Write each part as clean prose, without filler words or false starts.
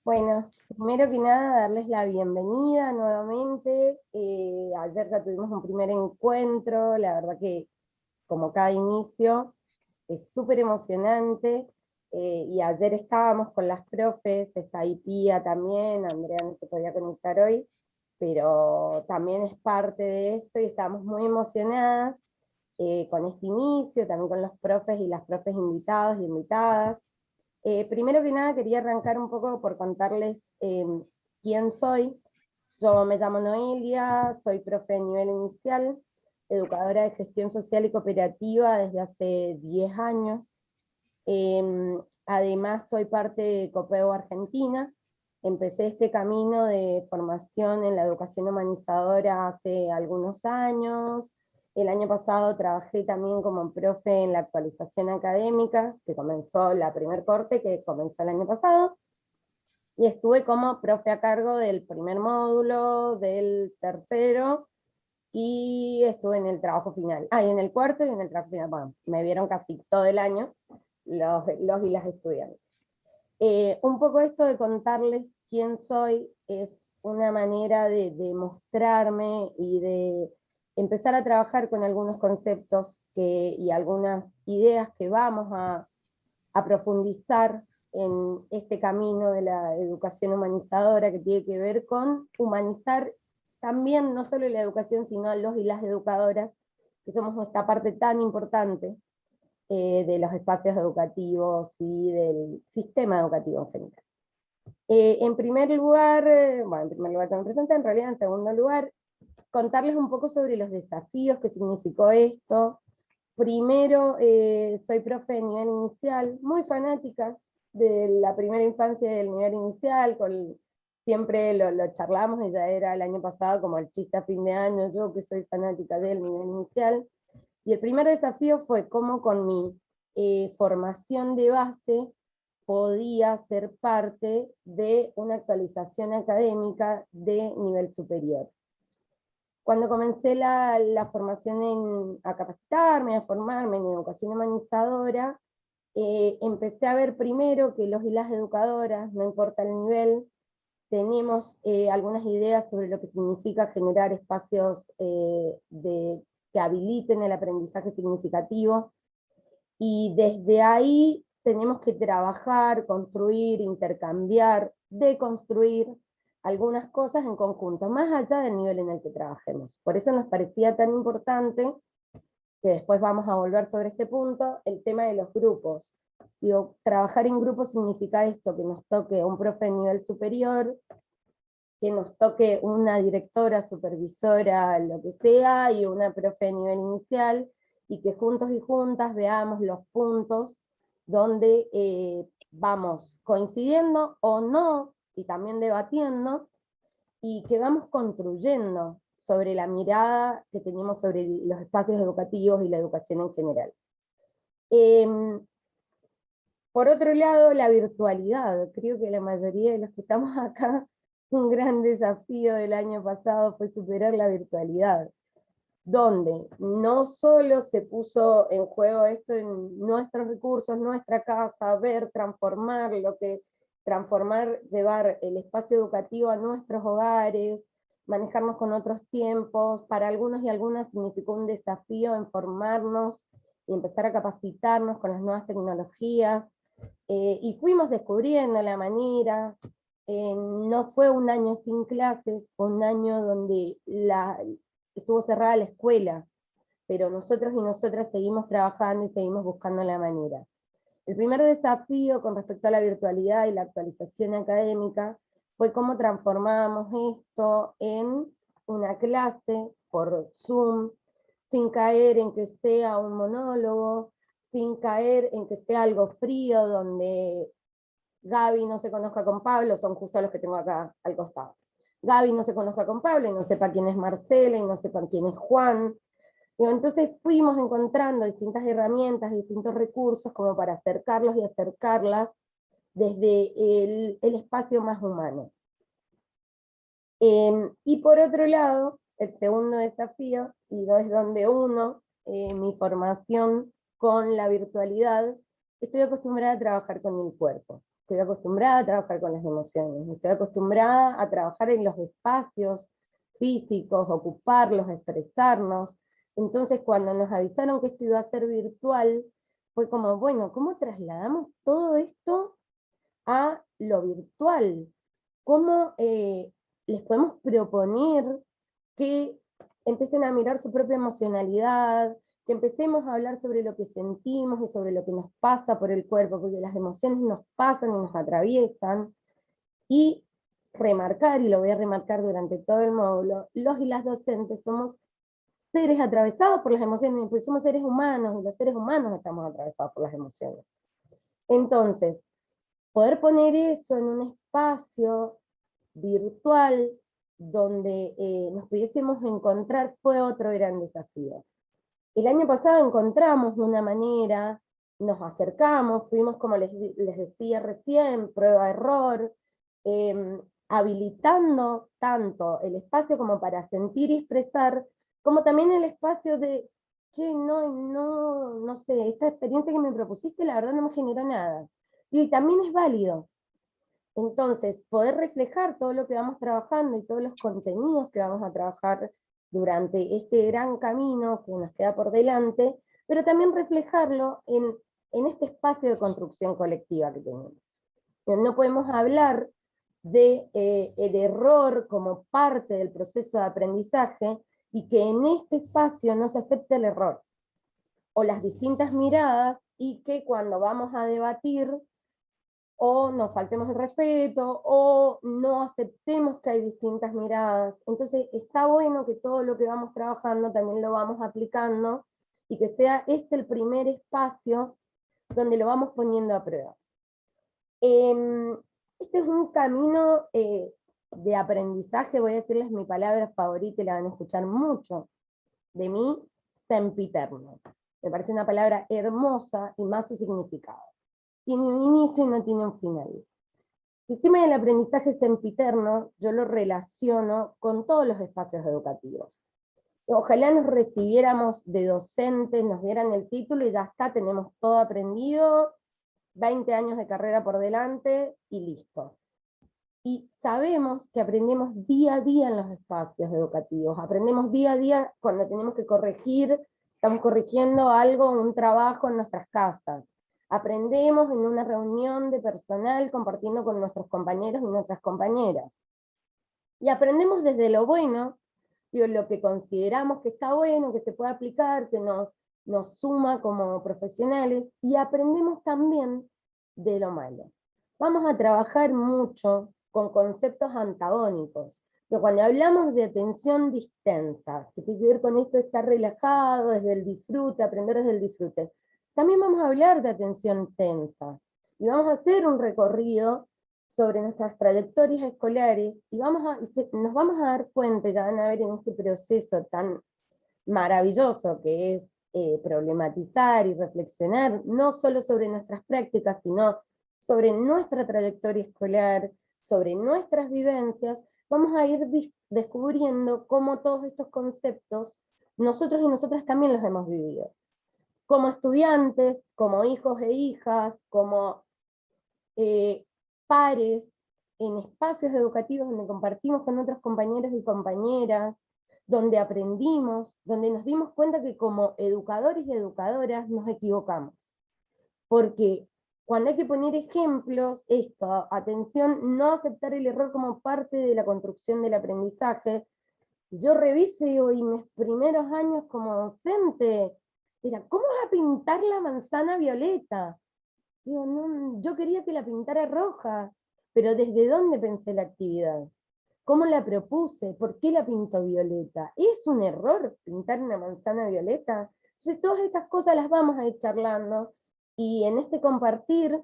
Bueno, primero que nada, darles la bienvenida nuevamente. Ayer ya tuvimos un primer encuentro, la verdad que como cada inicio es súper emocionante. Y ayer estábamos con las profes, está ahí Pía también, Andrea no se podía conectar hoy, pero también es parte de esto y estamos muy emocionadas con este inicio, también con los profes y las profes invitados y invitadas. Primero que nada quería arrancar un poco por contarles quién soy. Yo me llamo Noelia, soy profe de nivel inicial, educadora de gestión social y cooperativa desde hace 10 años. Además soy parte de Copeo Argentina. Empecé este camino de formación en la educación humanizadora hace algunos años. El año pasado trabajé también como profe en la actualización académica, que comenzó la primer corte, que comenzó el año pasado, y estuve como profe a cargo del primer módulo, del tercero, y estuve en el trabajo final. Ah, y en el cuarto y en el trabajo final. Bueno, me vieron casi todo el año los y las estudiantes. Un poco esto de contarles quién soy es una manera de mostrarme y de empezar a trabajar con algunos conceptos y algunas ideas que vamos a profundizar en este camino de la educación humanizadora, que tiene que ver con humanizar también no solo la educación, sino a los y las educadoras, que somos esta parte tan importante de los espacios educativos y del sistema educativo en general. En primer lugar, bueno, en primer lugar me presenté, en realidad en segundo lugar, contarles un poco sobre los desafíos que significó esto. Primero, soy profe de nivel inicial, muy fanática de la primera infancia y del nivel inicial, siempre lo charlamos, y ya era el año pasado como el chiste a fin de año, yo que soy fanática del nivel inicial. Y el primer desafío fue cómo con mi formación de base podía ser parte de una actualización académica de nivel superior. Cuando comencé la formación a capacitarme, a formarme en educación humanizadora, empecé a ver primero que los y las educadoras, no importa el nivel, tenemos algunas ideas sobre lo que significa generar espacios que habiliten el aprendizaje significativo, y desde ahí tenemos que trabajar, construir, intercambiar, deconstruir algunas cosas en conjunto, más allá del nivel en el que trabajemos. Por eso nos parecía tan importante, que después vamos a volver sobre este punto, el tema de los grupos. Digo, trabajar en grupo significa esto, que nos toque un profe de nivel superior, que nos toque una directora, supervisora, lo que sea, y una profe de nivel inicial, y que juntos y juntas veamos los puntos donde vamos coincidiendo o no, y también debatiendo, y que vamos construyendo sobre la mirada que tenemos sobre los espacios educativos y la educación en general. Por otro lado, la virtualidad. Creo que la mayoría de los que estamos acá, un gran desafío del año pasado fue superar la virtualidad, donde no solo se puso en juego esto en nuestros recursos, nuestra casa, ver, transformar, llevar el espacio educativo a nuestros hogares, manejarnos con otros tiempos. Para algunos y algunas significó un desafío en formarnos y empezar a capacitarnos con las nuevas tecnologías, y fuimos descubriendo la manera. No fue un año sin clases, fue un año donde estuvo cerrada la escuela, pero nosotros y nosotras seguimos trabajando y seguimos buscando la manera. El primer desafío con respecto a la virtualidad y la actualización académica fue cómo transformábamos esto en una clase por Zoom, sin caer en que sea un monólogo, sin caer en que sea algo frío, donde Gaby no se conozca con Pablo, son justo los que tengo acá al costado. Gaby no se conozca con Pablo y no sepa quién es Marcela y no sepa quién es Juan. Y entonces fuimos encontrando distintas herramientas, distintos recursos como para acercarlos y acercarlas desde el espacio más humano. Y por otro lado, el segundo desafío, y no es donde uno, mi formación con la virtualidad, estoy acostumbrada a trabajar con el cuerpo, estoy acostumbrada a trabajar con las emociones, estoy acostumbrada a trabajar en los espacios físicos, ocuparlos, expresarnos. Entonces cuando nos avisaron que esto iba a ser virtual, fue como, bueno, ¿cómo trasladamos todo esto a lo virtual? ¿Cómo les podemos proponer que empiecen a mirar su propia emocionalidad, que empecemos a hablar sobre lo que sentimos y sobre lo que nos pasa por el cuerpo, porque las emociones nos pasan y nos atraviesan, y remarcar, y lo voy a remarcar durante todo el módulo, los y las docentes somos seres atravesados por las emociones, porque somos seres humanos, y los seres humanos estamos atravesados por las emociones. Entonces, poder poner eso en un espacio virtual donde nos pudiésemos encontrar fue otro gran desafío. El año pasado encontramos una manera, nos acercamos, fuimos, como les decía recién, prueba-error, habilitando tanto el espacio como para sentir y expresar, como también el espacio de, che, no sé, esta experiencia que me propusiste la verdad no me generó nada. Y también es válido. Entonces, poder reflejar todo lo que vamos trabajando y todos los contenidos que vamos a trabajar durante este gran camino que nos queda por delante, pero también reflejarlo en este espacio de construcción colectiva que tenemos. No podemos hablar de el error como parte del proceso de aprendizaje y que en este espacio no se acepte el error, o las distintas miradas, y que cuando vamos a debatir o nos faltemos el respeto, o no aceptemos que hay distintas miradas. Entonces está bueno que todo lo que vamos trabajando también lo vamos aplicando, y que sea este el primer espacio donde lo vamos poniendo a prueba. Este es un camino de aprendizaje, voy a decirles mi palabra favorita y la van a escuchar mucho de mí, sempiterno. Me parece una palabra hermosa y más su significado. Tiene un inicio y no tiene un final. El tema del aprendizaje sempiterno yo lo relaciono con todos los espacios educativos. Ojalá nos recibiéramos de docentes, nos dieran el título y ya está, tenemos todo aprendido, 20 años de carrera por delante y listo. Y sabemos que aprendemos día a día en los espacios educativos, aprendemos día a día cuando tenemos que corregir, estamos corrigiendo algo, un trabajo en nuestras casas. Aprendemos en una reunión de personal compartiendo con nuestros compañeros y nuestras compañeras. Y aprendemos desde lo bueno, digo, lo que consideramos que está bueno, que se puede aplicar, que nos suma como profesionales, y aprendemos también de lo malo. Vamos a trabajar mucho con conceptos antagónicos. Pero cuando hablamos de atención distensa, que tiene que ver con esto de estar relajado, desde el disfrute, aprender desde el disfrute, también vamos a hablar de atención tensa. Y vamos a hacer un recorrido sobre nuestras trayectorias escolares, y nos vamos a dar cuenta, ya van a ver en este proceso tan maravilloso que es problematizar y reflexionar, no solo sobre nuestras prácticas, sino sobre nuestra trayectoria escolar, sobre nuestras vivencias, vamos a ir descubriendo cómo todos estos conceptos, nosotros y nosotras también los hemos vivido. Como estudiantes, como hijos e hijas, como pares, en espacios educativos donde compartimos con otros compañeros y compañeras, donde aprendimos, donde nos dimos cuenta que como educadores y educadoras nos equivocamos. Porque cuando hay que poner ejemplos, esto, atención, no aceptar el error como parte de la construcción del aprendizaje. Yo reviso y mis primeros años como docente, era, ¿cómo vas a pintar la manzana violeta? Digo, no, yo quería que la pintara roja, pero ¿desde dónde pensé la actividad? ¿Cómo la propuse? ¿Por qué la pinto violeta? ¿Es un error pintar una manzana violeta? Entonces todas estas cosas las vamos a ir charlando, y en este compartir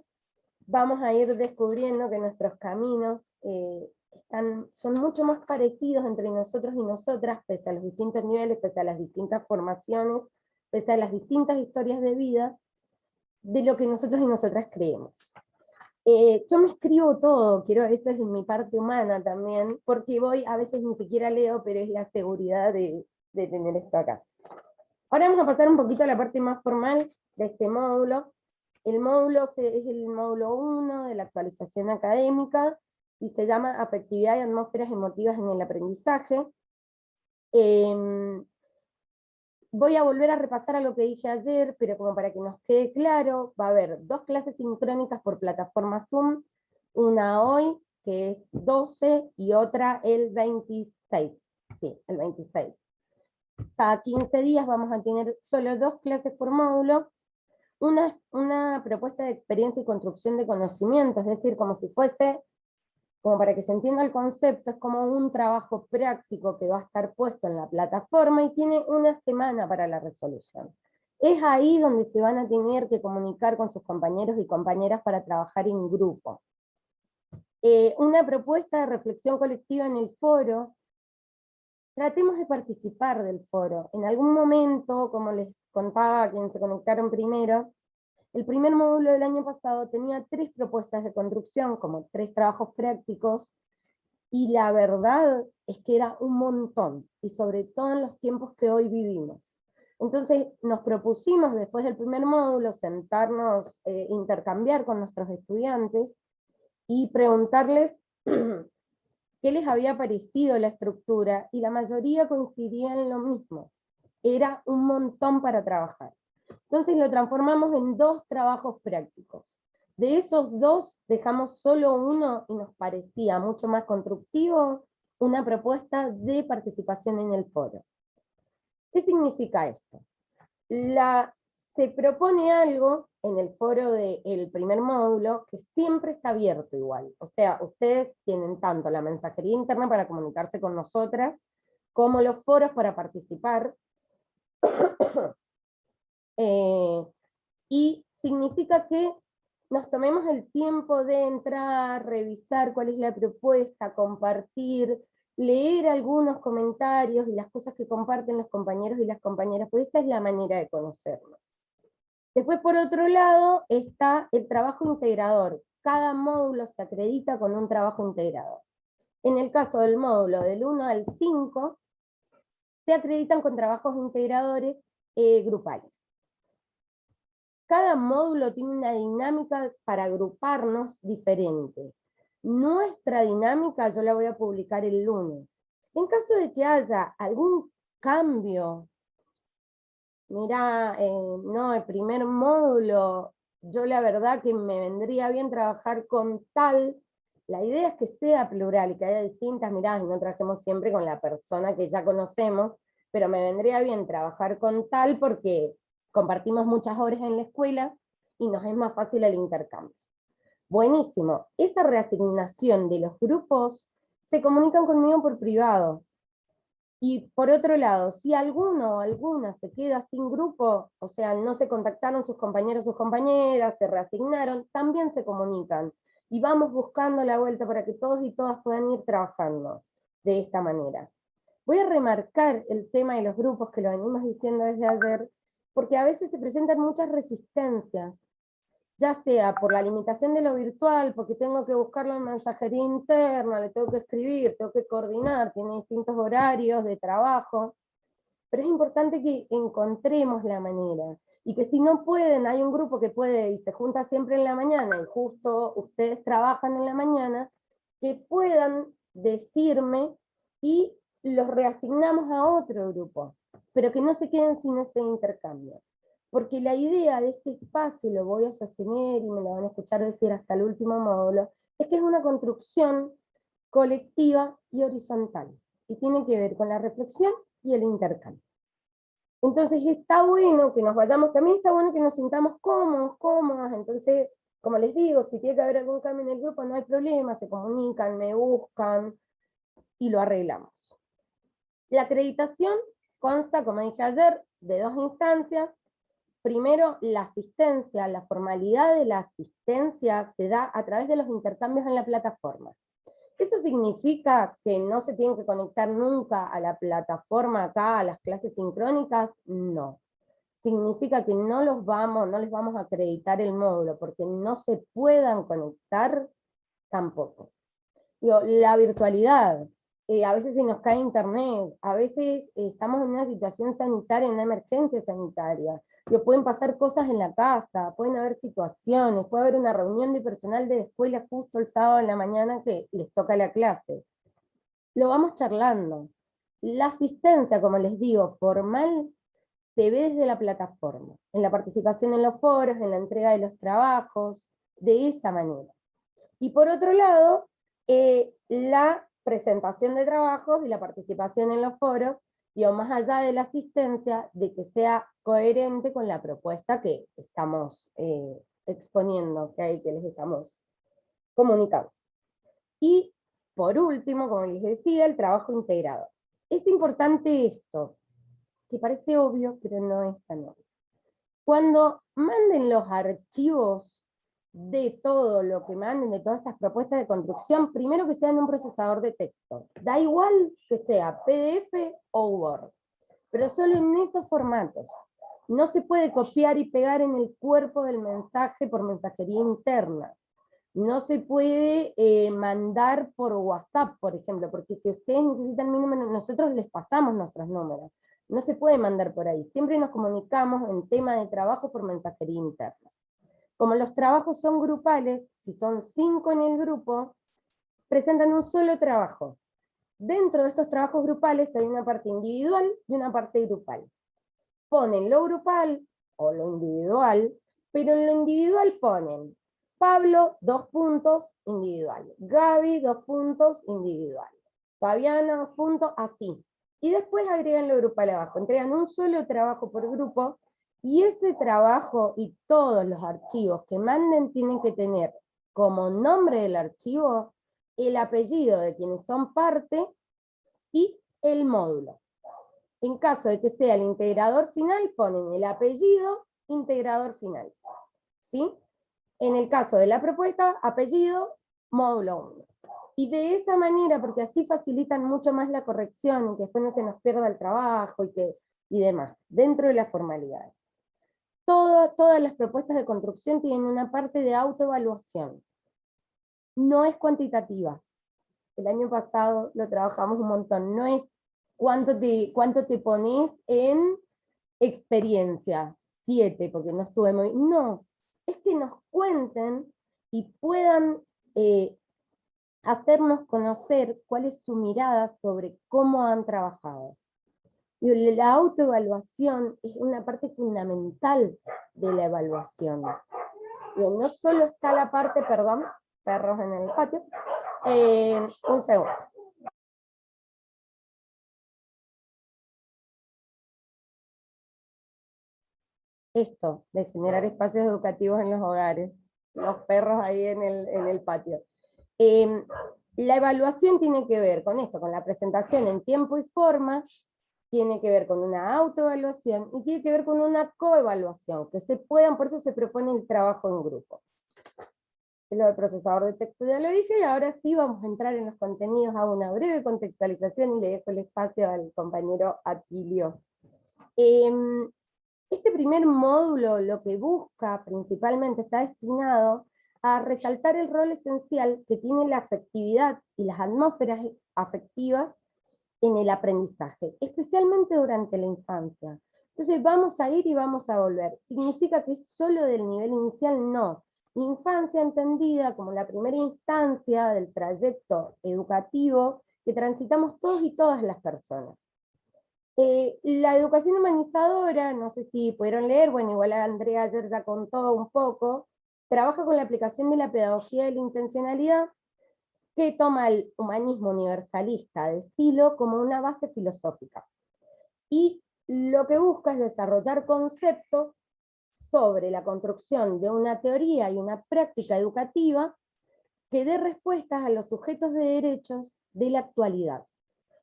vamos a ir descubriendo que nuestros caminos son mucho más parecidos entre nosotros y nosotras, pese a los distintos niveles, pese a las distintas formaciones, pese a las distintas historias de vida, de lo que nosotros y nosotras creemos. Yo me escribo todo, eso es mi parte humana también, porque a veces ni siquiera leo, pero es la seguridad de tener esto acá. Ahora vamos a pasar un poquito a la parte más formal de este módulo. El módulo es el módulo 1 de la actualización académica y se llama Afectividad y atmósferas emotivas en el aprendizaje. Voy a volver a repasar a lo que dije ayer, pero como para que nos quede claro, va a haber 2 clases sincrónicas por plataforma Zoom, una hoy, que es 12, y otra el 26. Sí, el 26. Cada 15 días vamos a tener solo 2 clases por módulo, una propuesta de experiencia y construcción de conocimiento, es decir, como si fuese, como para que se entienda el concepto, es como un trabajo práctico que va a estar puesto en la plataforma y tiene una semana para la resolución. Es ahí donde se van a tener que comunicar con sus compañeros y compañeras para trabajar en grupo. Una propuesta de reflexión colectiva en el foro. Tratemos de participar del foro. En algún momento, como les contaba a quienes se conectaron primero, el primer módulo del año pasado tenía 3 propuestas de construcción, como 3 trabajos prácticos, y la verdad es que era un montón, y sobre todo en los tiempos que hoy vivimos. Entonces nos propusimos después del primer módulo sentarnos, intercambiar con nuestros estudiantes, y preguntarles qué les había parecido la estructura, y la mayoría coincidía en lo mismo. Era un montón para trabajar. Entonces lo transformamos en 2 trabajos prácticos. De esos 2 dejamos solo uno y nos parecía mucho más constructivo, una propuesta de participación en el foro. ¿Qué significa esto? Se propone algo en el foro del primer módulo que siempre está abierto igual. O sea, ustedes tienen tanto la mensajería interna para comunicarse con nosotras, como los foros para participar. Y significa que nos tomemos el tiempo de entrar, revisar cuál es la propuesta, compartir, leer algunos comentarios y las cosas que comparten los compañeros y las compañeras, pues esa es la manera de conocernos. Después, por otro lado, está el trabajo integrador. Cada módulo se acredita con un trabajo integrador. En el caso del módulo del 1 al 5, se acreditan con trabajos integradores grupales. Cada módulo tiene una dinámica para agruparnos diferente. Nuestra dinámica yo la voy a publicar el lunes. En caso de que haya algún cambio, mirá, no, el primer módulo, yo la verdad que me vendría bien trabajar con tal, la idea es que sea plural y que haya distintas miradas y no trabajemos siempre con la persona que ya conocemos, pero me vendría bien trabajar con tal porque compartimos muchas horas en la escuela y nos es más fácil el intercambio. Buenísimo. Esa reasignación de los grupos se comunican conmigo por privado. Y por otro lado, si alguno o alguna se queda sin grupo, o sea, no se contactaron sus compañeros o sus compañeras, se reasignaron, también se comunican. Y vamos buscando la vuelta para que todos y todas puedan ir trabajando de esta manera. Voy a remarcar el tema de los grupos, que lo venimos diciendo desde ayer, porque a veces se presentan muchas resistencias, ya sea por la limitación de lo virtual, porque tengo que buscarlo en mensajería interna, le tengo que escribir, tengo que coordinar, tiene distintos horarios de trabajo, pero es importante que encontremos la manera, y que si no pueden, hay un grupo que puede y se junta siempre en la mañana, y justo ustedes trabajan en la mañana, que puedan decirme y los reasignamos a otro grupo, pero que no se queden sin ese intercambio. Porque la idea de este espacio, y lo voy a sostener y me lo van a escuchar decir hasta el último módulo, es que es una construcción colectiva y horizontal, y tiene que ver con la reflexión y el intercambio. Entonces está bueno que nos vayamos, también está bueno que nos sintamos cómodos, cómodas, entonces, como les digo, si tiene que haber algún cambio en el grupo, no hay problema, se comunican, me buscan, y lo arreglamos. La acreditación consta, como dije ayer, de 2 instancias. Primero, la asistencia, la formalidad de la asistencia se da a través de los intercambios en la plataforma. ¿Eso significa que no se tienen que conectar nunca a la plataforma acá, a las clases sincrónicas? No. Significa que no les vamos a acreditar el módulo, porque no se puedan conectar tampoco. Digo, la virtualidad, a veces se nos cae internet, a veces estamos en una situación sanitaria, en una emergencia sanitaria, Pueden pasar cosas en la casa, pueden haber situaciones, puede haber una reunión de personal de la escuela justo el sábado en la mañana que les toca la clase. Lo vamos charlando. La asistencia, como les digo, formal, se ve desde la plataforma, en la participación en los foros, en la entrega de los trabajos, de esa manera. Y por otro lado, la presentación de trabajos y la participación en los foros, digo, más allá de la asistencia, de que sea coherente con la propuesta que estamos exponiendo, que les estamos comunicando. Y por último, como les decía, el trabajo integrado. Es importante esto, que parece obvio, pero no es tan obvio. Cuando manden los archivos de todo lo que manden, de todas estas propuestas de construcción, primero que sean un procesador de texto. Da igual que sea PDF o Word, pero solo en esos formatos. No se puede copiar y pegar en el cuerpo del mensaje por mensajería interna. No se puede mandar por WhatsApp, por ejemplo, porque si ustedes necesitan mi número, nosotros les pasamos nuestros números. No se puede mandar por ahí. Siempre nos comunicamos en tema de trabajo por mensajería interna. Como los trabajos son grupales, si son 5 en el grupo, presentan un solo trabajo. Dentro de estos trabajos grupales hay una parte individual y una parte grupal. Ponen lo grupal o lo individual, pero en lo individual ponen Pablo, 2 puntos, individual. Gaby, 2 puntos, individual. Fabiana, 2 puntos, así. Y después agregan lo grupal abajo. Entregan un solo trabajo por grupo, y ese trabajo y todos los archivos que manden tienen que tener como nombre del archivo el apellido de quienes son parte y el módulo. En caso de que sea el integrador final, ponen el apellido, integrador final. ¿Sí? En el caso de la propuesta, apellido, módulo 1. Y de esa manera, porque así facilitan mucho más la corrección, y que después no se nos pierda el trabajo y demás, dentro de las formalidades. Todas las propuestas de construcción tienen una parte de autoevaluación. No es cuantitativa. El año pasado lo trabajamos un montón. No es cuánto te pones en experiencia, 7, porque no estuve muy... No, es que nos cuenten y puedan hacernos conocer cuál es su mirada sobre cómo han trabajado. Y la autoevaluación es una parte fundamental de la evaluación. No solo está la parte, perdón, perros en el patio, un segundo. Esto, de generar espacios educativos en los hogares, los perros ahí en el patio. La evaluación tiene que ver con esto, con la presentación en tiempo y forma, tiene que ver con una autoevaluación y tiene que ver con una coevaluación, que se puedan, por eso se propone el trabajo en grupo. Lo del procesador de texto ya lo dije, y ahora sí vamos a entrar en los contenidos, a una breve contextualización y le dejo el espacio al compañero Atilio. Este primer módulo lo que busca principalmente está destinado a resaltar el rol esencial que tiene la afectividad y las atmósferas afectivas en el aprendizaje, especialmente durante la infancia. Entonces vamos a ir y vamos a volver. ¿Significa que es solo del nivel inicial? No. Infancia entendida como la primera instancia del trayecto educativo que transitamos todos y todas las personas. La educación humanizadora, no sé si pudieron leer, bueno, igual Andrea ayer ya contó un poco, trabaja con la aplicación de la pedagogía de la intencionalidad, que toma el humanismo universalista de estilo como una base filosófica. Y lo que busca es desarrollar conceptos sobre la construcción de una teoría y una práctica educativa que dé respuestas a los sujetos de derechos de la actualidad.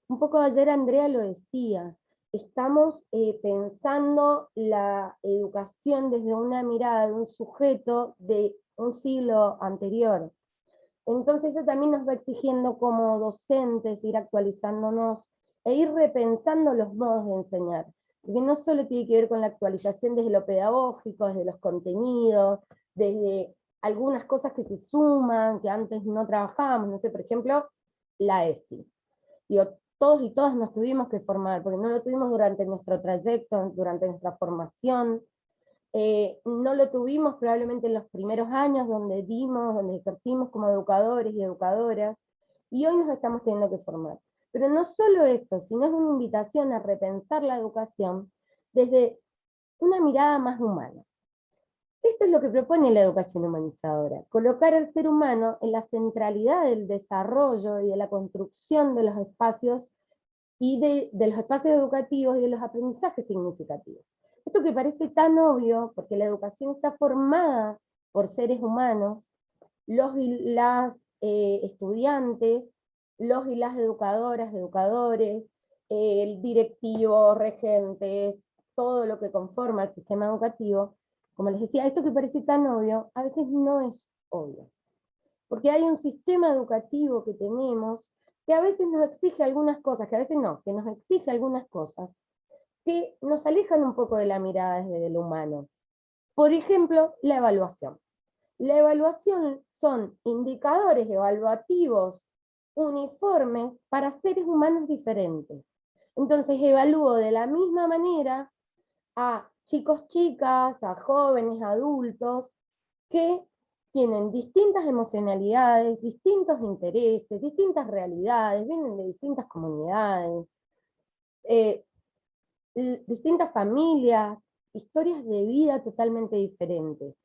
Un poco ayer Andrea lo decía, estamos pensando la educación desde una mirada de un sujeto de un siglo anterior. Entonces eso también nos va exigiendo como docentes ir actualizándonos e ir repensando los modos de enseñar. Porque no solo tiene que ver con la actualización desde lo pedagógico, desde los contenidos, desde algunas cosas que se suman, que antes no trabajábamos, no sé, por ejemplo, la ESI. Digo, todos y todas nos tuvimos que formar, porque no lo tuvimos durante nuestro trayecto, durante nuestra formación. no lo tuvimos probablemente en los primeros años donde donde ejercimos como educadores y educadoras, y hoy nos estamos teniendo que formar. Pero no solo eso, sino es una invitación a repensar la educación desde una mirada más humana. Esto es lo que propone la educación humanizadora, colocar al ser humano en la centralidad del desarrollo y de la construcción de los espacios y de los espacios educativos y de los aprendizajes significativos. Esto que parece tan obvio, porque la educación está formada por seres humanos, los y las estudiantes, los y las educadoras, educadores, directivos, regentes, todo lo que conforma el sistema educativo, como les decía, esto que parece tan obvio, a veces no es obvio. Porque hay un sistema educativo que tenemos que a veces nos exige algunas cosas, que a veces no, que nos exige algunas cosas, que nos alejan un poco de la mirada desde lo humano. Por ejemplo, la evaluación. La evaluación son indicadores evaluativos uniformes para seres humanos diferentes. Entonces evalúo de la misma manera a chicos, chicas, a jóvenes, adultos, que tienen distintas emocionalidades, distintos intereses, distintas realidades, vienen de distintas comunidades, eh, distintas familias, historias de vida totalmente diferentes.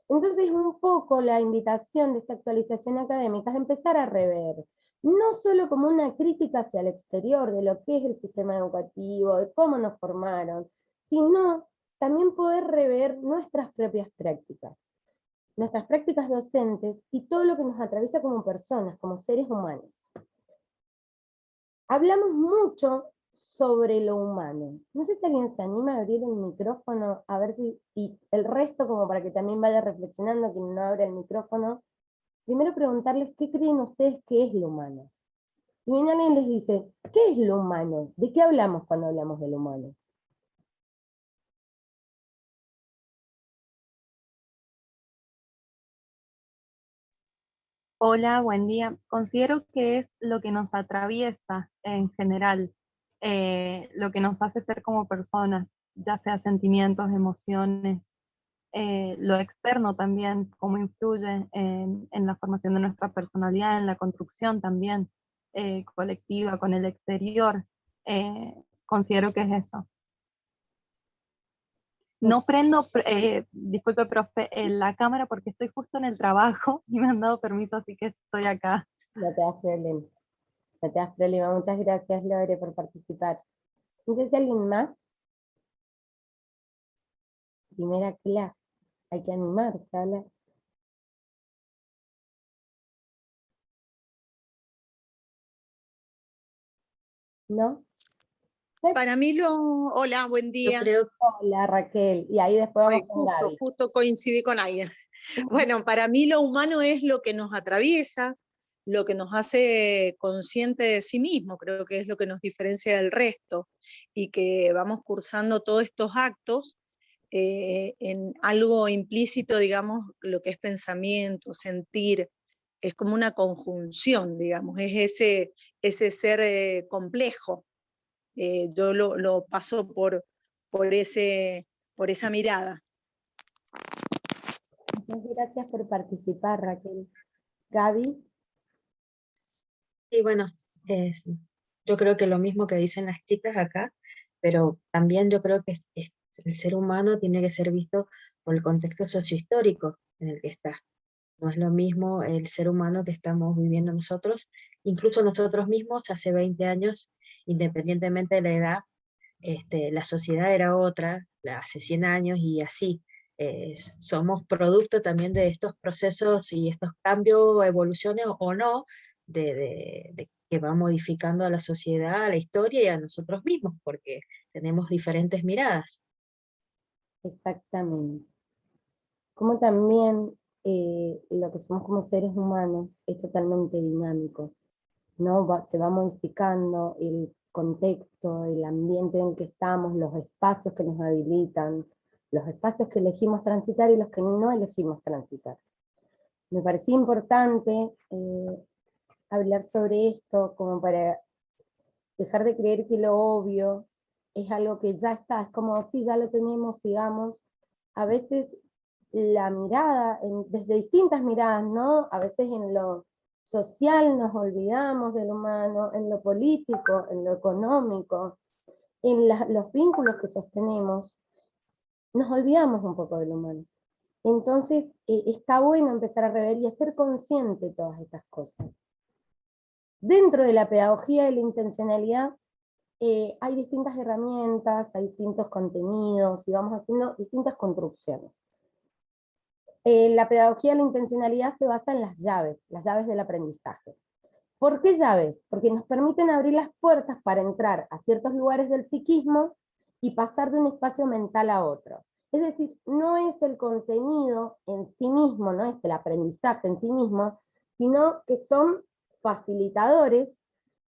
Entonces, un poco la invitación de esta actualización académica es empezar a rever, no solo como una crítica hacia el exterior de lo que es el sistema educativo, de cómo nos formaron, sino también poder rever nuestras prácticas docentes y todo lo que nos atraviesa como personas, como seres humanos. Hablamos mucho sobre lo humano. No sé si alguien se anima a abrir el micrófono, a ver si, y el resto como para que también vaya reflexionando quien no abre el micrófono. Primero preguntarles qué creen ustedes que es lo humano. Y viene alguien les dice, ¿qué es lo humano? ¿De qué hablamos cuando hablamos de lo humano? Hola, buen día. Considero que es lo que nos atraviesa en general, lo que nos hace ser como personas, ya sea sentimientos, emociones, lo externo también, cómo influye en la formación de nuestra personalidad, en la construcción también colectiva con el exterior. Considero que es eso. No prendo, disculpe, profe, la cámara porque estoy justo en el trabajo y me han dado permiso, así que estoy acá. No te das problema. No te das problema. Muchas gracias, Lore, por participar. No sé si alguien más. Primera clase. Hay que animarse a hablar. ¿No? Para mí hola, buen Yo día. creo Hola, Raquel. Y ahí después vamos con Gaby. Justo coincidí con alguien. Bueno, para mí lo humano es lo que nos atraviesa, lo que nos hace consciente de sí mismo, creo que es lo que nos diferencia del resto, y que vamos cursando todos estos actos en algo implícito, digamos, lo que es pensamiento, sentir, es como una conjunción, digamos, es ese ser complejo. Yo lo paso por esa mirada. Muchas gracias por participar, Raquel. Gaby. y bueno, es- yo creo que lo mismo que dicen las chicas acá, pero también yo creo que el ser humano tiene que ser visto por el contexto sociohistórico en el que está. No es lo mismo el ser humano que estamos viviendo nosotros, incluso nosotros mismos hace 20 años, independientemente de la edad, la sociedad era otra, hace 100 años y así. Somos producto también de estos procesos y estos cambios, evoluciones o no, de que va modificando a la sociedad, a la historia y a nosotros mismos, porque tenemos diferentes miradas. Exactamente. Como también lo que somos como seres humanos es totalmente dinámico, ¿no? Se va modificando el contexto, el ambiente en el que estamos, los espacios que nos habilitan, los espacios que elegimos transitar y los que no elegimos transitar. Me parecía importante hablar sobre esto como para dejar de creer que lo obvio es algo que ya está, es como si ya lo tenemos, sigamos, a veces la mirada, desde distintas miradas, ¿no? A veces en lo social nos olvidamos del humano, en lo político, en lo económico, en los vínculos que sostenemos, nos olvidamos un poco del humano. Entonces, está bueno empezar a rever y a ser consciente de todas estas cosas. Dentro de la pedagogía y la intencionalidad, hay distintas herramientas, hay distintos contenidos, y vamos haciendo distintas construcciones. La pedagogía de la intencionalidad se basa en las llaves del aprendizaje. ¿Por qué llaves? Porque nos permiten abrir las puertas para entrar a ciertos lugares del psiquismo y pasar de un espacio mental a otro. Es decir, no es el contenido en sí mismo, no es el aprendizaje en sí mismo, sino que son facilitadores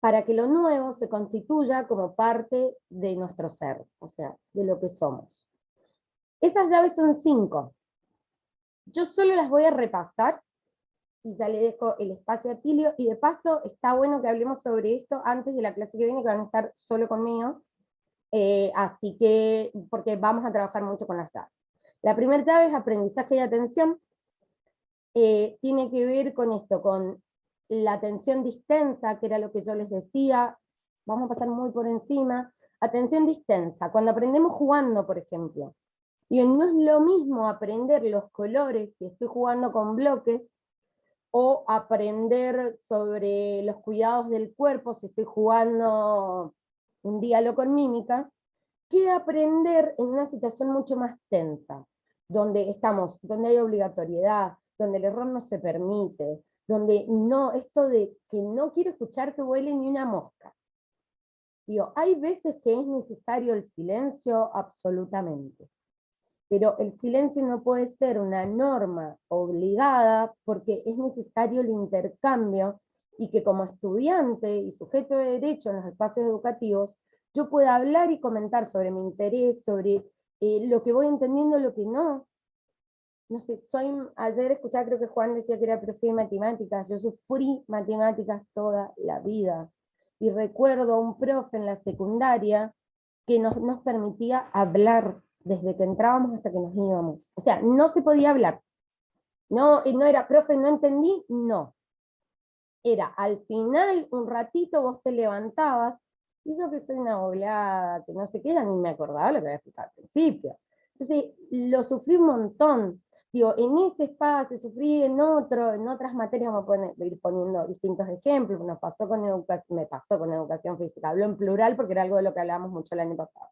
para que lo nuevo se constituya como parte de nuestro ser, o sea, de lo que somos. Esas llaves son 5. Yo solo las voy a repasar, y ya le dejo el espacio a Tilio, y de paso está bueno que hablemos sobre esto antes de la clase que viene, que van a estar solo conmigo, así que, porque vamos a trabajar mucho con las llaves. La primera llave es aprendizaje y atención, tiene que ver con esto, con la atención distensa, que era lo que yo les decía, vamos a pasar muy por encima. Atención distensa, cuando aprendemos jugando, por ejemplo, y no es lo mismo aprender los colores si estoy jugando con bloques, o aprender sobre los cuidados del cuerpo si estoy jugando un diálogo con mímica, que aprender en una situación mucho más tensa, donde hay obligatoriedad, donde el error no se permite, donde no, esto de que no quiero escuchar que vuele ni una mosca. Digo, hay veces que es necesario el silencio, absolutamente. Pero el silencio no puede ser una norma obligada, porque es necesario el intercambio, y que como estudiante y sujeto de derecho en los espacios educativos, yo pueda hablar y comentar sobre mi interés, sobre lo que voy entendiendo, lo que no. No sé, ayer escuchaba, creo que Juan decía que era profe de matemáticas, yo sufrí matemáticas toda la vida, y recuerdo a un profe en la secundaria que nos permitía hablar desde que entrábamos hasta que nos íbamos. O sea, no se podía hablar. No, no era, profe, no entendí, no. Era, al final, un ratito vos te levantabas, y yo que soy una volada, que no sé qué era, ni me acordaba lo que había explicado al principio. Entonces, lo sufrí un montón. Digo, en ese espacio, sufrí en otras materias, vamos a ir poniendo distintos ejemplos, me pasó con educación física, hablo en plural porque era algo de lo que hablábamos mucho el año pasado.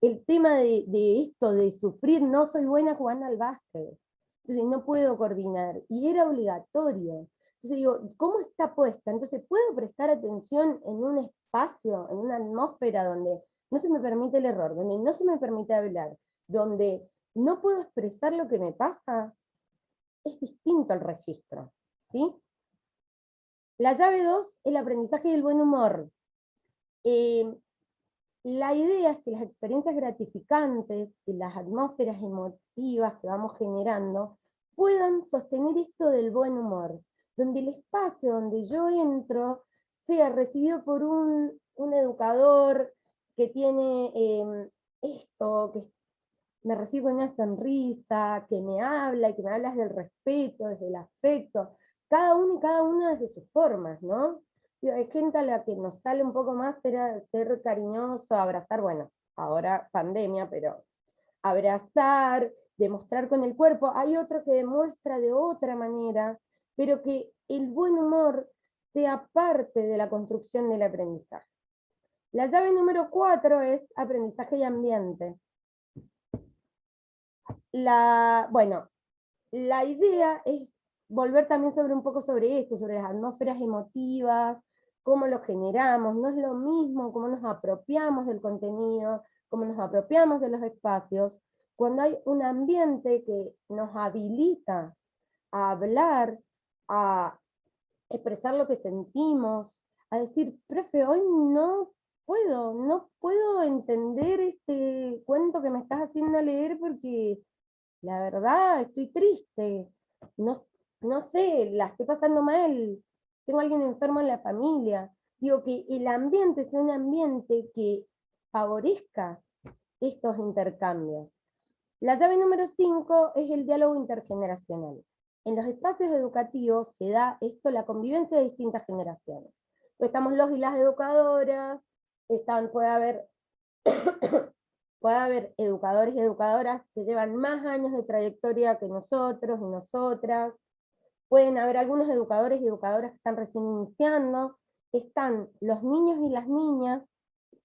El tema de esto, de sufrir, no soy buena jugando al básquet, entonces no puedo coordinar, y era obligatorio. Entonces digo, ¿cómo está puesta? Entonces, ¿puedo prestar atención en un espacio, en una atmósfera donde no se me permite el error, donde no se me permite hablar, donde no puedo expresar lo que me pasa? Es distinto al registro, ¿sí? La llave 2, el aprendizaje del buen humor. La idea es que las experiencias gratificantes y las atmósferas emotivas que vamos generando puedan sostener esto del buen humor, donde el espacio donde yo entro sea recibido por un educador que tiene esto, que me recibe con una sonrisa, que me habla, y que me habla desde el respeto, desde el afecto, cada uno y cada una desde sus formas, ¿no? Hay gente a la que nos sale un poco más ser cariñoso, abrazar, bueno, ahora pandemia, pero abrazar, demostrar con el cuerpo. Hay otro que demuestra de otra manera, pero que el buen humor sea parte de la construcción del aprendizaje. La llave número 4 es aprendizaje y ambiente. Bueno, la idea es volver también un poco sobre esto, sobre las atmósferas emotivas, cómo lo generamos. No es lo mismo cómo nos apropiamos del contenido, cómo nos apropiamos de los espacios, cuando hay un ambiente que nos habilita a hablar, a expresar lo que sentimos, a decir, profe, hoy no puedo entender este cuento que me estás haciendo leer porque la verdad estoy triste, no sé, la estoy pasando mal, tengo a alguien enfermo en la familia. Digo, que el ambiente sea un ambiente que favorezca estos intercambios. La llave número 5 es el diálogo intergeneracional. En los espacios educativos se da esto, la convivencia de distintas generaciones. Estamos los y las educadoras, puede haber educadores y educadoras que llevan más años de trayectoria que nosotros y nosotras, pueden haber algunos educadores y educadoras que están recién iniciando, están los niños y las niñas,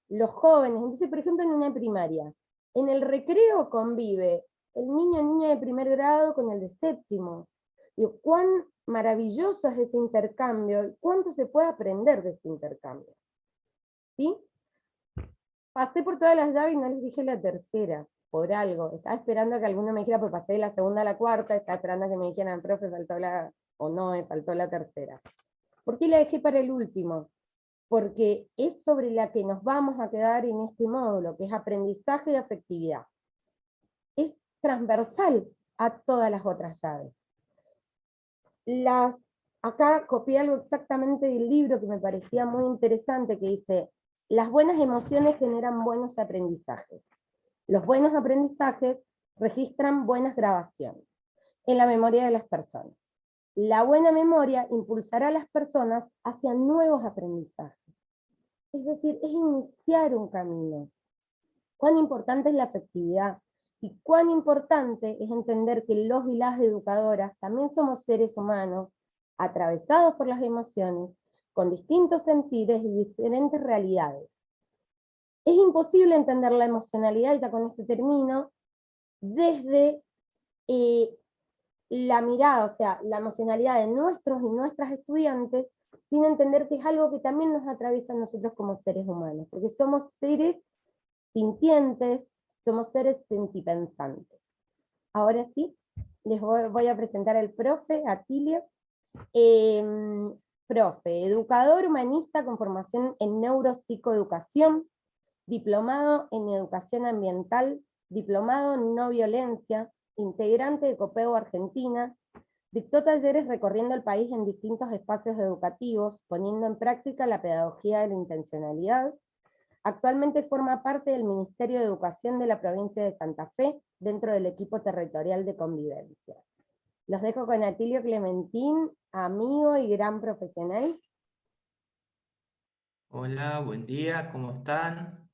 los jóvenes. Entonces, por ejemplo, en una primaria, en el recreo convive el niño o niña de primer grado con el de séptimo. Y cuán maravilloso es ese intercambio, y cuánto se puede aprender de ese intercambio. ¿Sí? Pasé por todas las llaves y no les dije la tercera, por algo. Estaba esperando a que alguno me dijera, pues pasé de la segunda a la cuarta, estaba esperando a que me dijeran, profe, faltó la, o no, me faltó la tercera. ¿Por qué la dejé para el último? Porque es sobre la que nos vamos a quedar en este módulo, que es aprendizaje y afectividad. Es transversal a todas las otras llaves. Acá copié algo exactamente del libro que me parecía muy interesante, que dice, las buenas emociones generan buenos aprendizajes. Los buenos aprendizajes registran buenas grabaciones en la memoria de las personas. La buena memoria impulsará a las personas hacia nuevos aprendizajes. Es decir, es iniciar un camino. Cuán importante es la afectividad y cuán importante es entender que los y las educadoras también somos seres humanos atravesados por las emociones, con distintos sentidos y diferentes realidades. Es imposible entender la emocionalidad, y ya con esto termino, desde la mirada, o sea, la emocionalidad de nuestros y nuestras estudiantes, sin entender que es algo que también nos atraviesa a nosotros como seres humanos, porque somos seres sintientes, somos seres sentipensantes. Ahora sí, les voy a presentar al profe Atilio. Profe, educador humanista con formación en neuropsicoeducación, diplomado en educación ambiental, diplomado en no violencia, integrante de COPEU Argentina, dictó talleres recorriendo el país en distintos espacios educativos, poniendo en práctica la pedagogía de la intencionalidad. Actualmente forma parte del Ministerio de Educación de la provincia de Santa Fe, dentro del equipo territorial de convivencia. Los dejo con Atilio Clementín, amigo y gran profesional. Hola, buen día, ¿cómo están?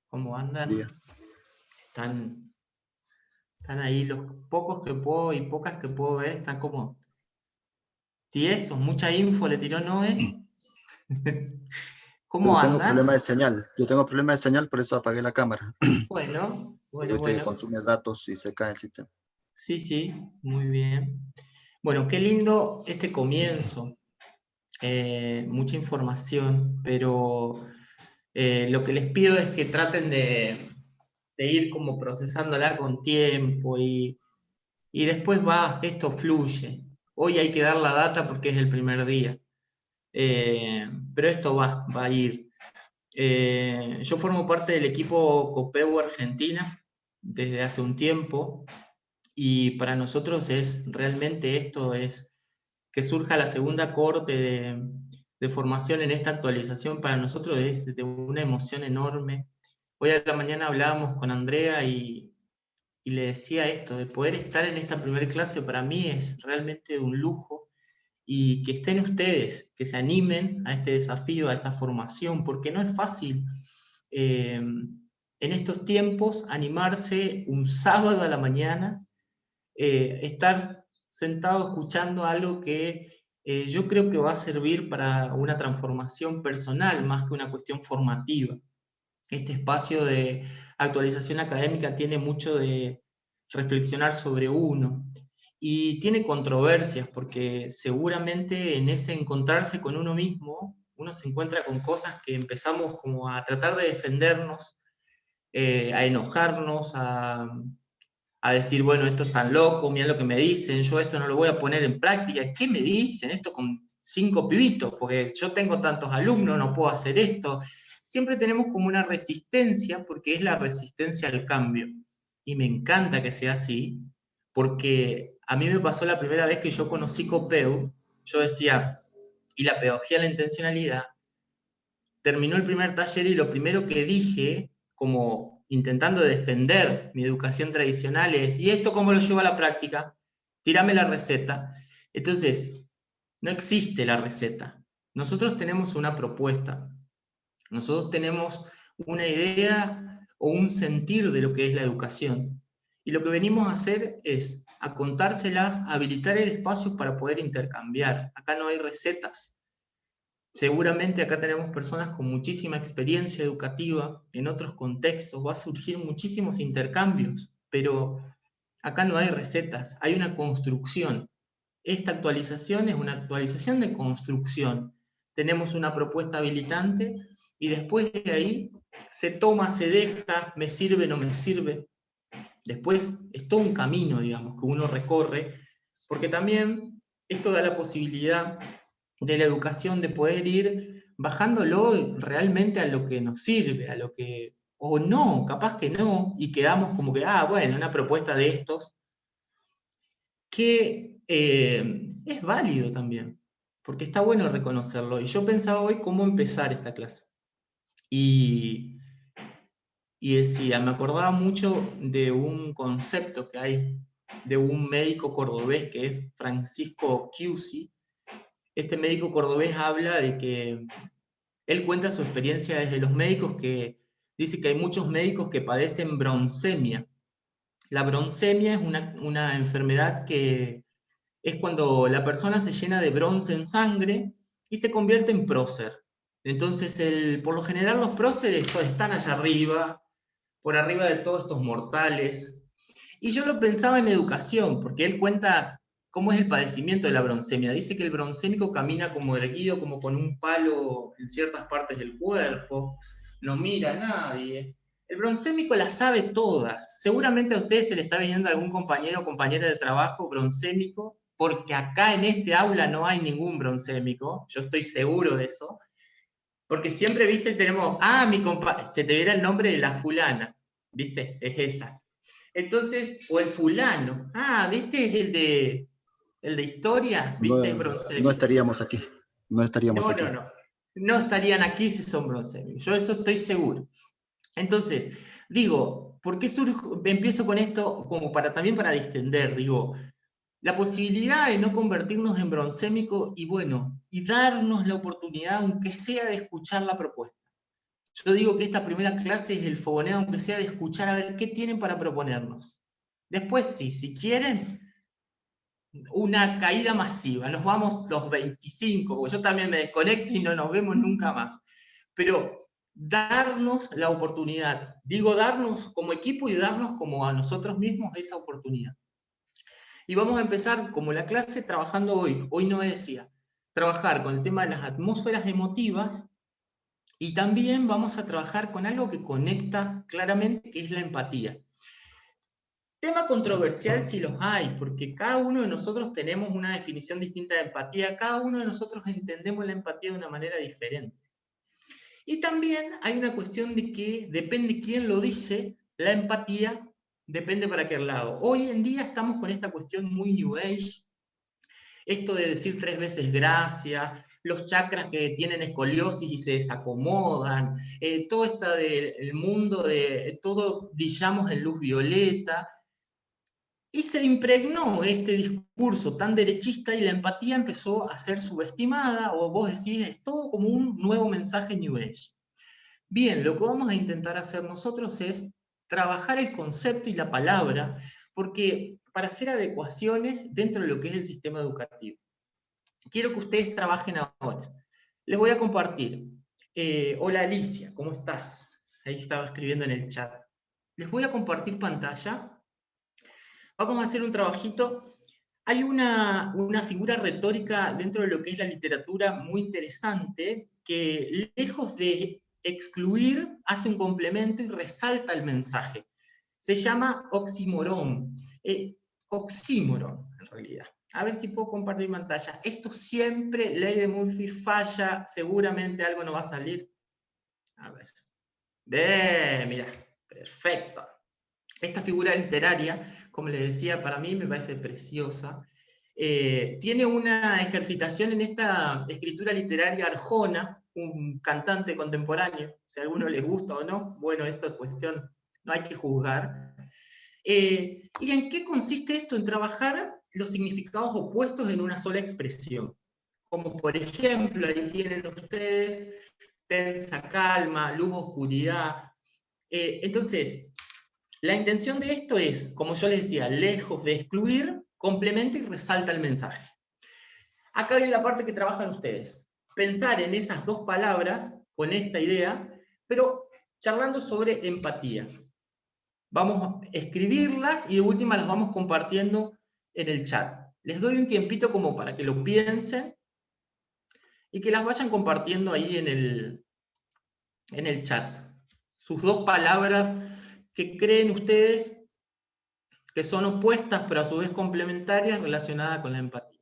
¿Cómo andan? Día. Están ahí los pocos que puedo y pocas que puedo ver, están como tiesos, mucha info le tiró Noé. ¿Cómo Yo tengo andan? problema de señal, por eso apagué la cámara. Bueno. Que consume datos y se cae el sistema. Sí, muy bien. Bueno, qué lindo este comienzo. Mucha información, pero lo que les pido es que traten de ir como procesándola con tiempo y después esto fluye. Hoy hay que dar la data porque es el primer día, pero esto va a ir. Yo formo parte del equipo COPEU Argentina desde hace un tiempo y para nosotros realmente esto es que surja la segunda cohorte de formación en esta actualización, para nosotros es de una emoción enorme. Hoy a la mañana hablábamos con Andrea y le decía esto, de poder estar en esta primera clase para mí es realmente un lujo, y que estén ustedes, que se animen a este desafío, a esta formación, porque no es fácil en estos tiempos animarse un sábado a la mañana, estar sentado escuchando algo que yo creo que va a servir para una transformación personal más que una cuestión formativa. Este espacio de actualización académica tiene mucho de reflexionar sobre uno, y tiene controversias, porque seguramente en ese encontrarse con uno mismo, uno se encuentra con cosas que empezamos como a tratar de defendernos, a enojarnos, a decir, bueno, esto es tan loco, mira lo que me dicen, yo esto no lo voy a poner en práctica. ¿Qué me dicen? Esto con 5 pibitos, porque yo tengo tantos alumnos, no puedo hacer esto. Siempre tenemos como una resistencia, porque es la resistencia al cambio. Y me encanta que sea así, porque a mí me pasó la primera vez que yo conocí COPEU, yo decía, y la pedagogía de la intencionalidad, terminó el primer taller y lo primero que dije, como intentando defender mi educación tradicional es, ¿y esto cómo lo llevo a la práctica? Tírame la receta. Entonces, no existe la receta. Nosotros tenemos una propuesta. Nosotros tenemos una idea o un sentir de lo que es la educación. Y lo que venimos a hacer es a contárselas, a habilitar el espacio para poder intercambiar. Acá no hay recetas. Seguramente acá tenemos personas con muchísima experiencia educativa, en otros contextos va a surgir muchísimos intercambios, pero acá no hay recetas, hay una construcción. Esta actualización es una actualización de construcción. Tenemos una propuesta habilitante y después de ahí se toma, se deja, me sirve, no me sirve. Después es todo un camino, digamos, que uno recorre, porque también esto da la posibilidad de la educación de poder ir bajándolo realmente a lo que nos sirve, a lo que, o no, capaz que no, y quedamos como que, bueno, una propuesta de estos, que es válido también, porque está bueno reconocerlo. Y yo pensaba hoy cómo empezar esta clase. Y decía, me acordaba mucho de un concepto que hay de un médico cordobés que es Francisco Chiusi. Este médico cordobés habla de que él cuenta su experiencia desde los médicos, que dice que hay muchos médicos que padecen broncemia. La broncemia es una enfermedad que es cuando la persona se llena de bronce en sangre y se convierte en prócer. Entonces, por lo general los próceres están allá arriba, por arriba de todos estos mortales. Y yo lo pensaba en educación, porque él cuenta cómo es el padecimiento de la broncemia. Dice que el broncémico camina como erguido, como con un palo en ciertas partes del cuerpo, no mira a nadie. El broncémico las sabe todas. Seguramente a ustedes se le está viniendo algún compañero o compañera de trabajo broncémico, porque acá en este aula no hay ningún broncémico, yo estoy seguro de eso, porque siempre, viste, tenemos, se te viera el nombre de la fulana, viste, es esa. Entonces, o el fulano, ¿viste? Es el de historia, ¿viste? No estaríamos aquí. No estaríamos aquí. No estarían aquí si son broncémicos. Yo eso estoy seguro. Entonces, digo, ¿por qué empiezo con esto como también para distender? Digo, la posibilidad de no convertirnos en broncémico y darnos la oportunidad, aunque sea de escuchar la propuesta. Yo digo que esta primera clase es el fogoneo, aunque sea de escuchar a ver qué tienen para proponernos. Después sí, si quieren, una caída masiva, nos vamos los 25, porque yo también me desconecto y no nos vemos nunca más. Pero darnos la oportunidad, digo darnos como equipo y darnos como a nosotros mismos esa oportunidad. Y vamos a empezar como la clase trabajando hoy no decía, trabajar con el tema de las atmósferas emotivas. Y también vamos a trabajar con algo que conecta claramente, que es la empatía. Tema controversial si los hay, porque cada uno de nosotros tenemos una definición distinta de empatía, cada uno de nosotros entendemos la empatía de una manera diferente. Y también hay una cuestión de que depende quién lo dice, la empatía depende para qué lado. Hoy en día estamos con esta cuestión muy New Age, esto de decir 3 veces gracias, los chakras que tienen escoliosis y se desacomodan, todo esto del mundo de todo brillamos en luz violeta, y se impregnó este discurso tan derechista y la empatía empezó a ser subestimada, o vos decís, es todo como un nuevo mensaje New Age. Bien, lo que vamos a intentar hacer nosotros es trabajar el concepto y la palabra, porque para hacer adecuaciones dentro de lo que es el sistema educativo. Quiero que ustedes trabajen ahora. Les voy a compartir. Hola Alicia, ¿cómo estás? Ahí estaba escribiendo en el chat. Les voy a compartir pantalla. Vamos a hacer un trabajito. Hay una figura retórica dentro de lo que es la literatura muy interesante, que lejos de excluir, hace un complemento y resalta el mensaje. Se llama oxímoron. Oxímoron, en realidad. A ver si puedo compartir pantalla. Esto siempre, ley de Murphy, falla, seguramente algo no va a salir. A ver. Mira, perfecto. Esta figura literaria, como les decía, para mí me parece preciosa. Tiene una ejercitación en esta escritura literaria Arjona, un cantante contemporáneo, si a alguno les gusta o no, bueno, eso es cuestión no hay que juzgar. ¿Y en qué consiste esto? En trabajar los significados opuestos en una sola expresión. Como por ejemplo, ahí tienen ustedes, tensa, calma, luz, oscuridad. Entonces, la intención de esto es, como yo les decía, lejos de excluir, complementa y resalta el mensaje. Acá viene la parte que trabajan ustedes. Pensar en esas dos palabras, con esta idea, pero charlando sobre empatía. Vamos a escribirlas y de última las vamos compartiendo en el chat. Les doy un tiempito como para que lo piensen y que las vayan compartiendo ahí en el chat. Sus dos palabras que creen ustedes que son opuestas pero a su vez complementarias relacionadas con la empatía.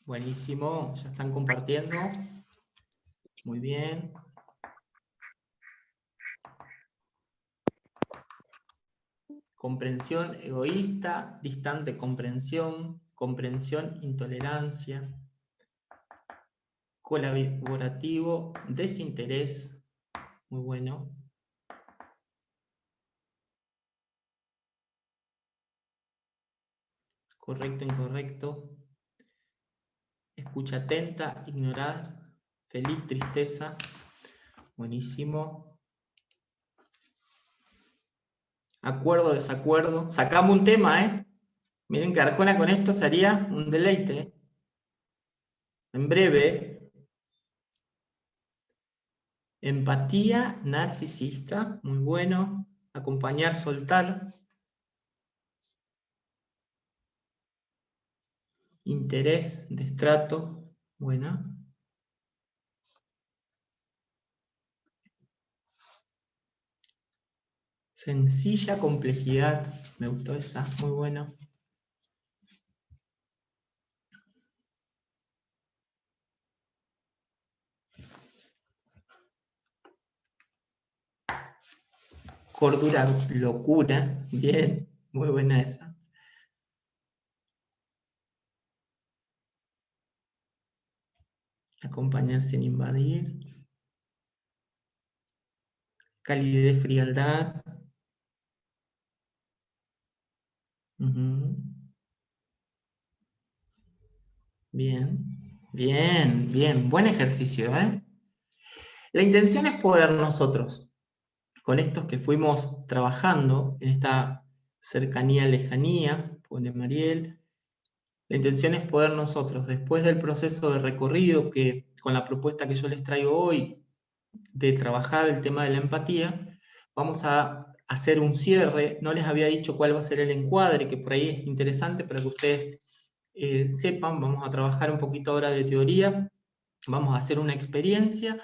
Buenísimo, ya están compartiendo. Muy bien. Comprensión egoísta, distante comprensión, comprensión intolerancia, colaborativo, desinterés, muy bueno. Correcto, incorrecto. Escucha atenta, ignorar, feliz, tristeza, buenísimo. Acuerdo, desacuerdo. Sacamos un tema, ¿eh? Miren que Arjona con esto sería un deleite. En breve. Empatía narcisista, muy bueno. Acompañar, soltar. Interés, destrato, buena. Sencilla complejidad, me gustó esa, muy bueno. Cordura, locura, bien, muy buena esa. Acompañar sin invadir. Calidez, frialdad. Bien, bien, bien. Buen ejercicio, ¿eh? La intención es poder nosotros, con estos que fuimos trabajando en esta cercanía, lejanía, pone Mariel, la intención es poder nosotros, después del proceso de recorrido que con la propuesta que yo les traigo hoy, de trabajar el tema de la empatía, vamos a hacer un cierre. No les había dicho cuál va a ser el encuadre, que por ahí es interesante para que ustedes sepan. Vamos a trabajar un poquito ahora de teoría, vamos a hacer una experiencia,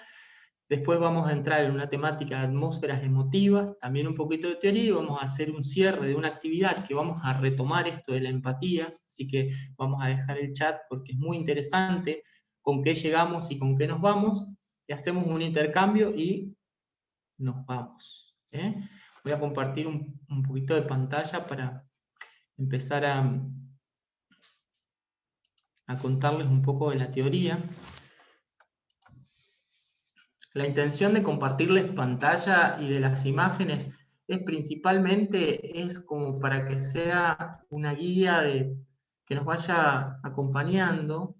después vamos a entrar en una temática de atmósferas emotivas, también un poquito de teoría, y vamos a hacer un cierre de una actividad que vamos a retomar esto de la empatía, así que vamos a dejar el chat porque es muy interesante con qué llegamos y con qué nos vamos, y hacemos un intercambio y nos vamos. Voy a compartir un poquito de pantalla para empezar a contarles un poco de la teoría. La intención de compartirles pantalla y de las imágenes es principalmente es como para que sea una guía que nos vaya acompañando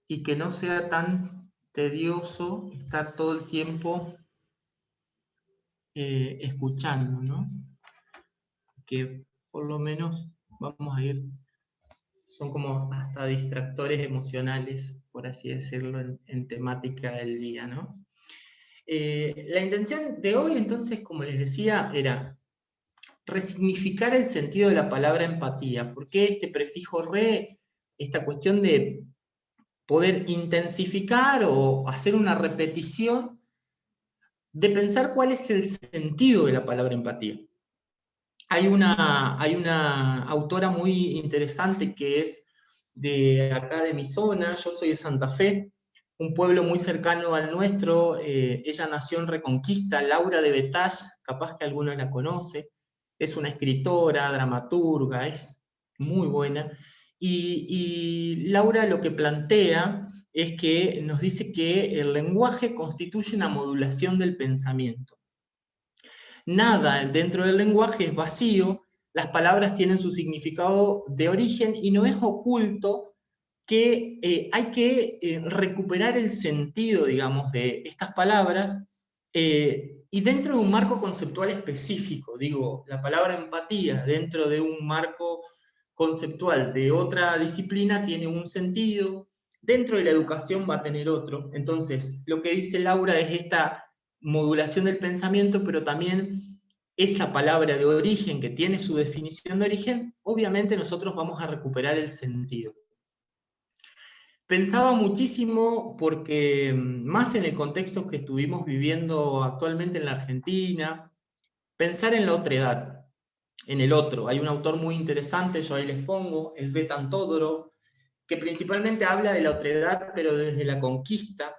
y que no sea tan tedioso estar todo el tiempo escuchando, ¿no? Que por lo menos vamos a ir, son como hasta distractores emocionales, por así decirlo, en temática del día, ¿no? La intención de hoy, entonces, como les decía, era resignificar el sentido de la palabra empatía. ¿Por qué este prefijo re? Esta cuestión de poder intensificar o hacer una repetición de pensar cuál es el sentido de la palabra empatía. Hay una autora muy interesante que es de acá de mi zona, yo soy de Santa Fe, un pueblo muy cercano al nuestro, ella nació en Reconquista, Laura de Betach, capaz que alguno la conoce, es una escritora, dramaturga, es muy buena, y Laura lo que plantea es que nos dice que el lenguaje constituye una modulación del pensamiento. Nada dentro del lenguaje es vacío, las palabras tienen su significado de origen y no es oculto que hay que recuperar el sentido, digamos, de estas palabras y dentro de un marco conceptual específico. Digo, la palabra empatía dentro de un marco conceptual de otra disciplina tiene un sentido, dentro de la educación va a tener otro. Entonces, lo que dice Laura es esta modulación del pensamiento, pero también esa palabra de origen que tiene su definición de origen, obviamente nosotros vamos a recuperar el sentido. Pensaba muchísimo porque, más en el contexto que estuvimos viviendo actualmente en la Argentina, pensar en la otredad, en el otro. Hay un autor muy interesante, yo ahí les pongo, es Tzvetan Todorov, que principalmente habla de la otredad, pero desde la conquista,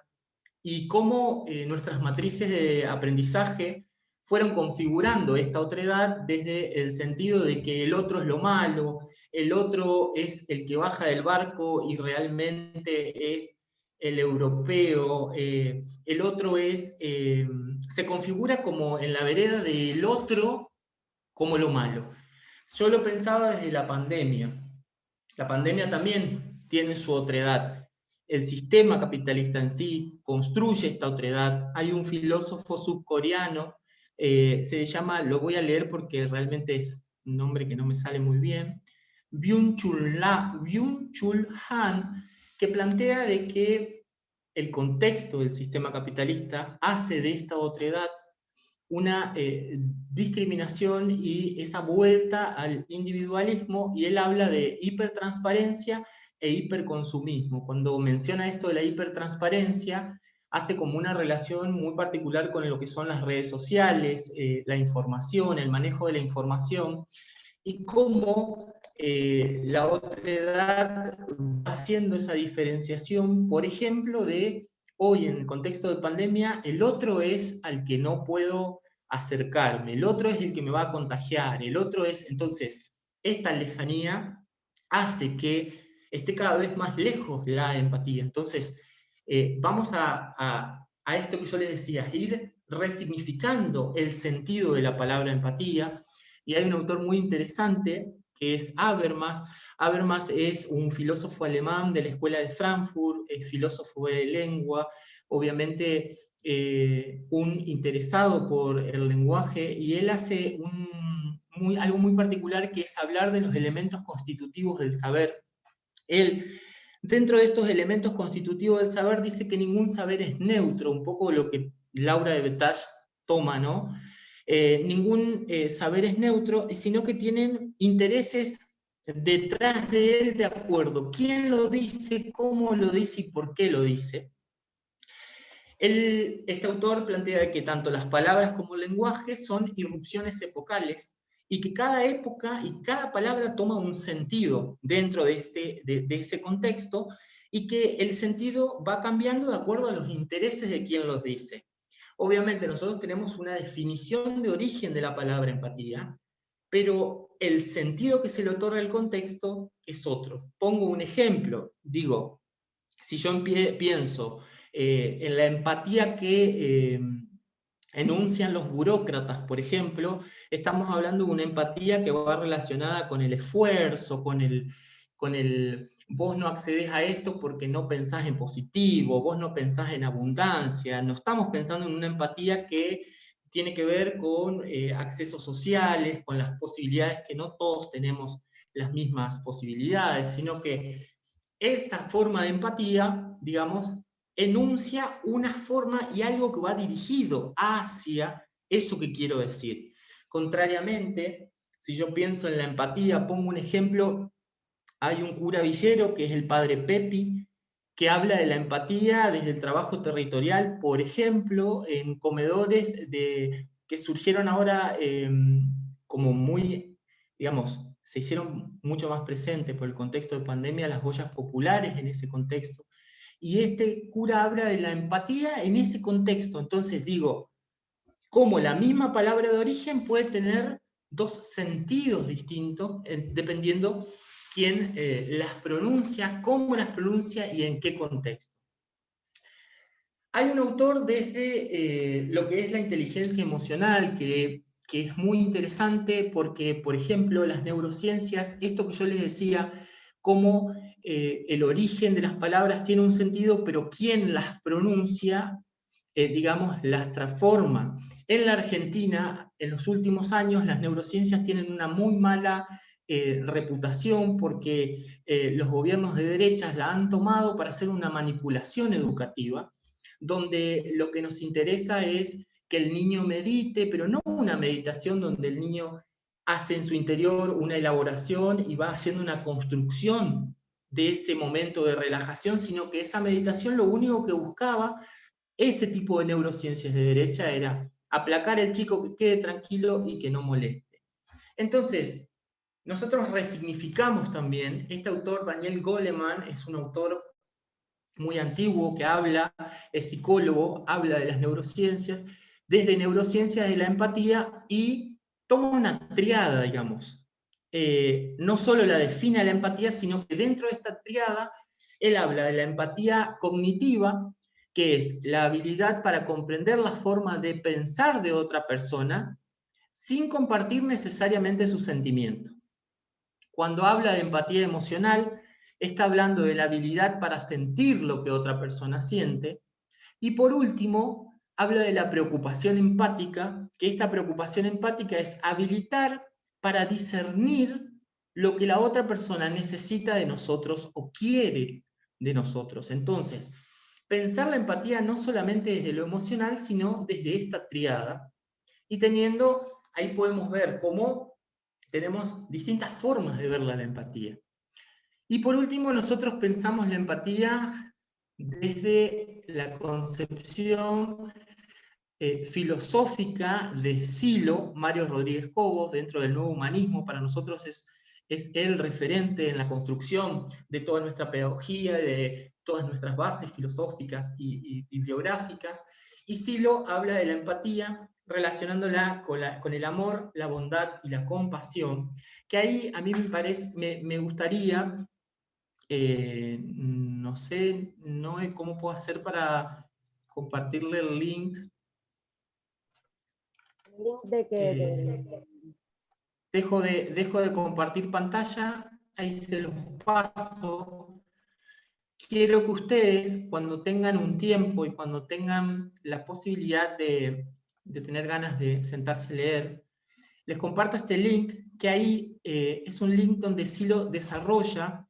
y cómo nuestras matrices de aprendizaje fueron configurando esta otredad desde el sentido de que el otro es lo malo, el otro es el que baja del barco y realmente es el europeo, el otro es, se configura como en la vereda del otro como lo malo. Yo lo pensaba desde la pandemia. La pandemia también tiene su otredad. El sistema capitalista en sí construye esta otredad. Hay un filósofo subcoreano, se llama, lo voy a leer porque realmente es un nombre que no me sale muy bien, Byung-Chul Han, que plantea de que el contexto del sistema capitalista hace de esta otredad una discriminación y esa vuelta al individualismo, y él habla de hipertransparencia e hiperconsumismo. Cuando menciona esto de la hipertransparencia, hace como una relación muy particular con lo que son las redes sociales, la información, el manejo de la información, y cómo la otredad va haciendo esa diferenciación, por ejemplo, de hoy en el contexto de pandemia, el otro es al que no puedo acercarme, el otro es el que me va a contagiar, el otro es, entonces, esta lejanía hace que esté cada vez más lejos la empatía. Entonces, vamos a esto que yo les decía, ir resignificando el sentido de la palabra empatía, y hay un autor muy interesante que es Habermas. Habermas es un filósofo alemán de la Escuela de Frankfurt, es filósofo de lengua, obviamente un interesado por el lenguaje, y él hace algo muy particular, que es hablar de los elementos constitutivos del saber. Él, dentro de estos elementos constitutivos del saber, dice que ningún saber es neutro, un poco lo que Laura de Betach toma, ¿no? Ningún saber es neutro, sino que tienen intereses detrás de él de acuerdo. ¿Quién lo dice, cómo lo dice y por qué lo dice? Este autor plantea que tanto las palabras como el lenguaje son irrupciones epocales, y que cada época y cada palabra toma un sentido dentro de ese contexto, y que el sentido va cambiando de acuerdo a los intereses de quien los dice. Obviamente nosotros tenemos una definición de origen de la palabra empatía, pero el sentido que se le otorga al contexto es otro. Pongo un ejemplo, digo, si yo pienso en la empatía que enuncian los burócratas, por ejemplo, estamos hablando de una empatía que va relacionada con el esfuerzo, con el vos no accedés a esto porque no pensás en positivo, vos no pensás en abundancia, no estamos pensando en una empatía que tiene que ver con accesos sociales, con las posibilidades que no todos tenemos las mismas posibilidades, sino que esa forma de empatía, digamos, enuncia una forma y algo que va dirigido hacia eso que quiero decir. Contrariamente, si yo pienso en la empatía, pongo un ejemplo, hay un cura villero que es el padre Pepi, que habla de la empatía desde el trabajo territorial, por ejemplo, en comedores que surgieron ahora como muy, digamos, se hicieron mucho más presentes por el contexto de pandemia, las ollas populares en ese contexto. Y este cura habla de la empatía en ese contexto. Entonces digo, cómo la misma palabra de origen puede tener dos sentidos distintos, dependiendo quién las pronuncia, cómo las pronuncia y en qué contexto. Hay un autor desde lo que es la inteligencia emocional que es muy interesante porque, por ejemplo, las neurociencias, esto que yo les decía, cómo el origen de las palabras tiene un sentido, pero quien las pronuncia, digamos, las transforma. En la Argentina, en los últimos años, las neurociencias tienen una muy mala reputación porque los gobiernos de derechas la han tomado para hacer una manipulación educativa, donde lo que nos interesa es que el niño medite, pero no una meditación donde el niño hace en su interior una elaboración y va haciendo una construcción de ese momento de relajación, sino que esa meditación lo único que buscaba ese tipo de neurociencias de derecha era aplacar al chico, que quede tranquilo y que no moleste. Entonces, nosotros resignificamos también, este autor Daniel Goleman es un autor muy antiguo que habla, es psicólogo, habla de las neurociencias, desde neurociencias de la empatía y toma una triada, digamos. No solo la define la empatía, sino que dentro de esta triada él habla de la empatía cognitiva, que es la habilidad para comprender la forma de pensar de otra persona sin compartir necesariamente su sentimiento. Cuando habla de empatía emocional, está hablando de la habilidad para sentir lo que otra persona siente. Y por último, habla de la preocupación empática, que esta preocupación empática es habilitar para discernir lo que la otra persona necesita de nosotros o quiere de nosotros. Entonces, pensar la empatía no solamente desde lo emocional, sino desde esta triada. Y teniendo, ahí podemos ver cómo tenemos distintas formas de ver la empatía. Y por último, nosotros pensamos la empatía desde la concepción filosófica de Silo, Mario Rodríguez Cobos, dentro del nuevo humanismo. Para nosotros es el referente en la construcción de toda nuestra pedagogía, de todas nuestras bases filosóficas y bibliográficas. Y Silo habla de la empatía relacionándola con el amor, la bondad y la compasión, que ahí a mí me gustaría, no sé, Noé, cómo puedo hacer para compartirle el link. ¿El link de qué? Dejo de compartir pantalla, ahí se los paso. Quiero que ustedes, cuando tengan un tiempo y cuando tengan la posibilidad de tener ganas de sentarse a leer, les comparto este link, que ahí es un link donde Silo desarrolla,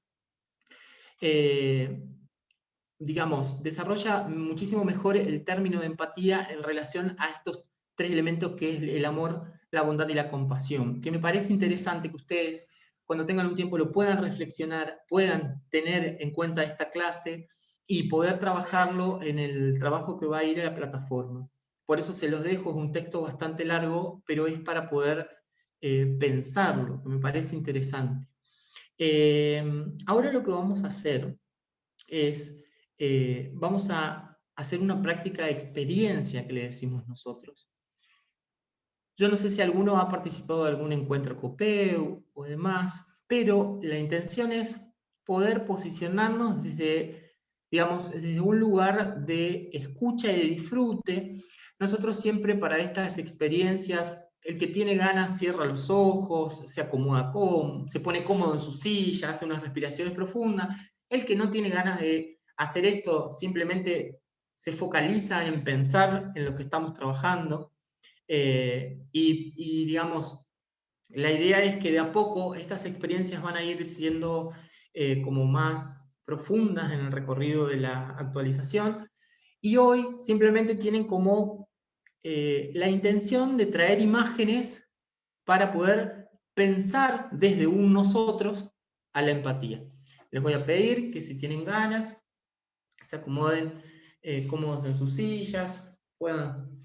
digamos, desarrolla muchísimo mejor el término de empatía en relación a estos tres elementos que es el amor, la bondad y la compasión, que me parece interesante que ustedes, cuando tengan un tiempo, lo puedan reflexionar, puedan tener en cuenta esta clase y poder trabajarlo en el trabajo que va a ir a la plataforma. Por eso se los dejo, es un texto bastante largo, pero es para poder pensarlo, que me parece interesante. Ahora lo que vamos a hacer es, vamos a hacer una práctica de experiencia que le decimos nosotros. Yo no sé si alguno ha participado de algún encuentro COPEU o demás, pero la intención es poder posicionarnos desde, digamos, desde un lugar de escucha y de disfrute, Nosotros siempre para estas experiencias, el que tiene ganas cierra los ojos, se acomoda, se pone cómodo en su silla, hace unas respiraciones profundas. El que no tiene ganas de hacer esto, simplemente se focaliza en pensar en lo que estamos trabajando. Y digamos, la idea es que de a poco estas experiencias van a ir siendo como más profundas en el recorrido de la actualización, y hoy simplemente tienen como la intención de traer imágenes para poder pensar desde un nosotros a la empatía. Les voy a pedir que si tienen ganas, se acomoden cómodos en sus sillas, puedan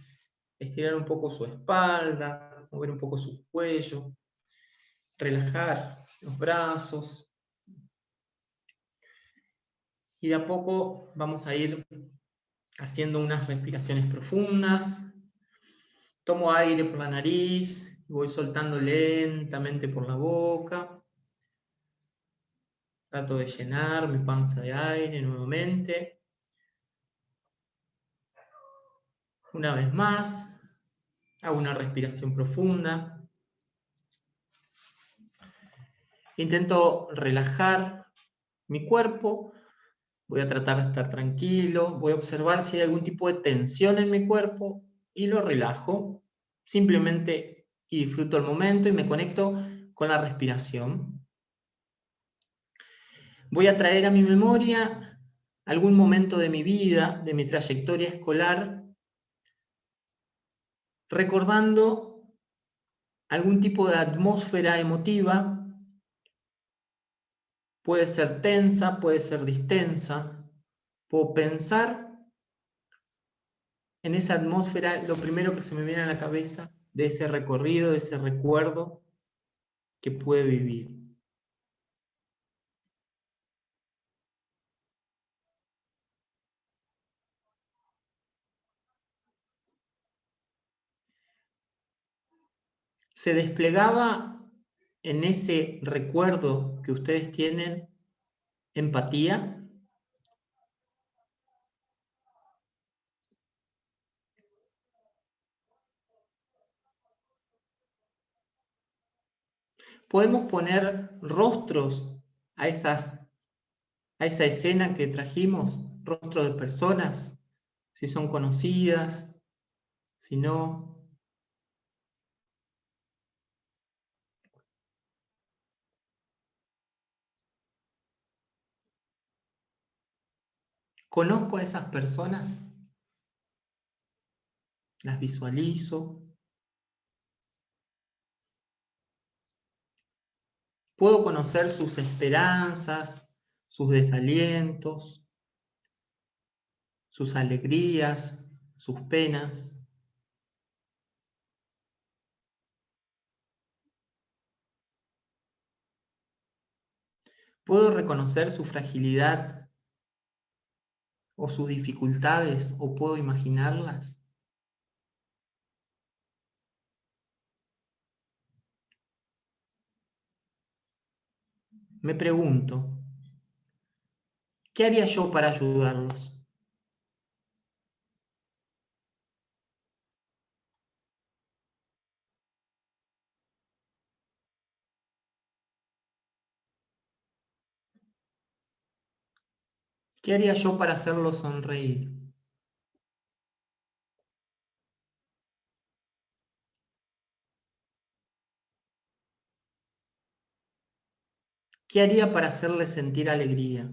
estirar un poco su espalda, mover un poco su cuello, relajar los brazos. Y de a poco vamos a ir haciendo unas respiraciones profundas. Tomo aire por la nariz, voy soltando lentamente por la boca. Trato de llenar mi panza de aire nuevamente. Una vez más, hago una respiración profunda. Intento relajar mi cuerpo. Voy a tratar de estar tranquilo. Voy a observar si hay algún tipo de tensión en mi cuerpo y lo relajo. Simplemente y disfruto el momento y me conecto con la respiración. Voy a traer a mi memoria algún momento de mi vida, de mi trayectoria escolar, recordando algún tipo de atmósfera emotiva. Puede ser tensa, puede ser distensa. Puedo pensar en esa atmósfera, lo primero que se me viene a la cabeza de ese recorrido, de ese recuerdo que pude vivir. Se desplegaba en ese recuerdo que ustedes tienen empatía. Podemos poner rostros a esa escena que trajimos, rostros de personas, si son conocidas, si no. ¿Conozco a esas personas? ¿Las visualizo? ¿Puedo conocer sus esperanzas, sus desalientos, sus alegrías, sus penas? ¿Puedo reconocer su fragilidad o sus dificultades, o puedo imaginarlas? Me pregunto, ¿qué haría yo para ayudarlos? ¿Qué haría yo para hacerlos sonreír? ¿Qué haría para hacerles sentir alegría?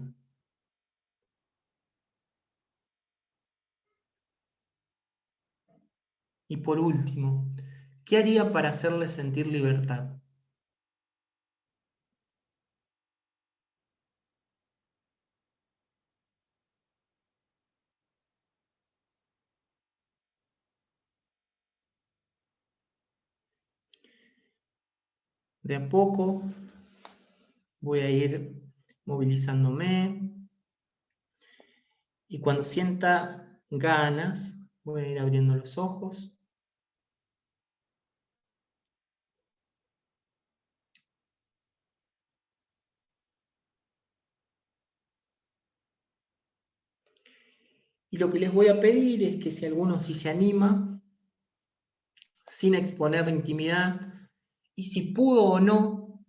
Y por último, ¿qué haría para hacerles sentir libertad? De a poco voy a ir movilizándome, y cuando sienta ganas voy a ir abriendo los ojos. Y lo que les voy a pedir es que si alguno sí se anima, sin exponer la intimidad, y si pudo o no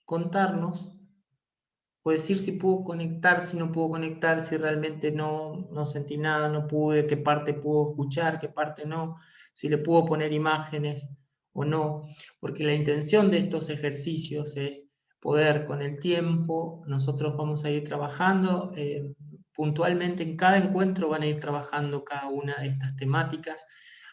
contarnos, o decir si pudo conectar, si no pudo conectar, si realmente no sentí nada, no pude, qué parte pudo escuchar, qué parte no, si le pudo poner imágenes o no, porque la intención de estos ejercicios es poder con el tiempo, nosotros vamos a ir trabajando, puntualmente en cada encuentro van a ir trabajando cada una de estas temáticas,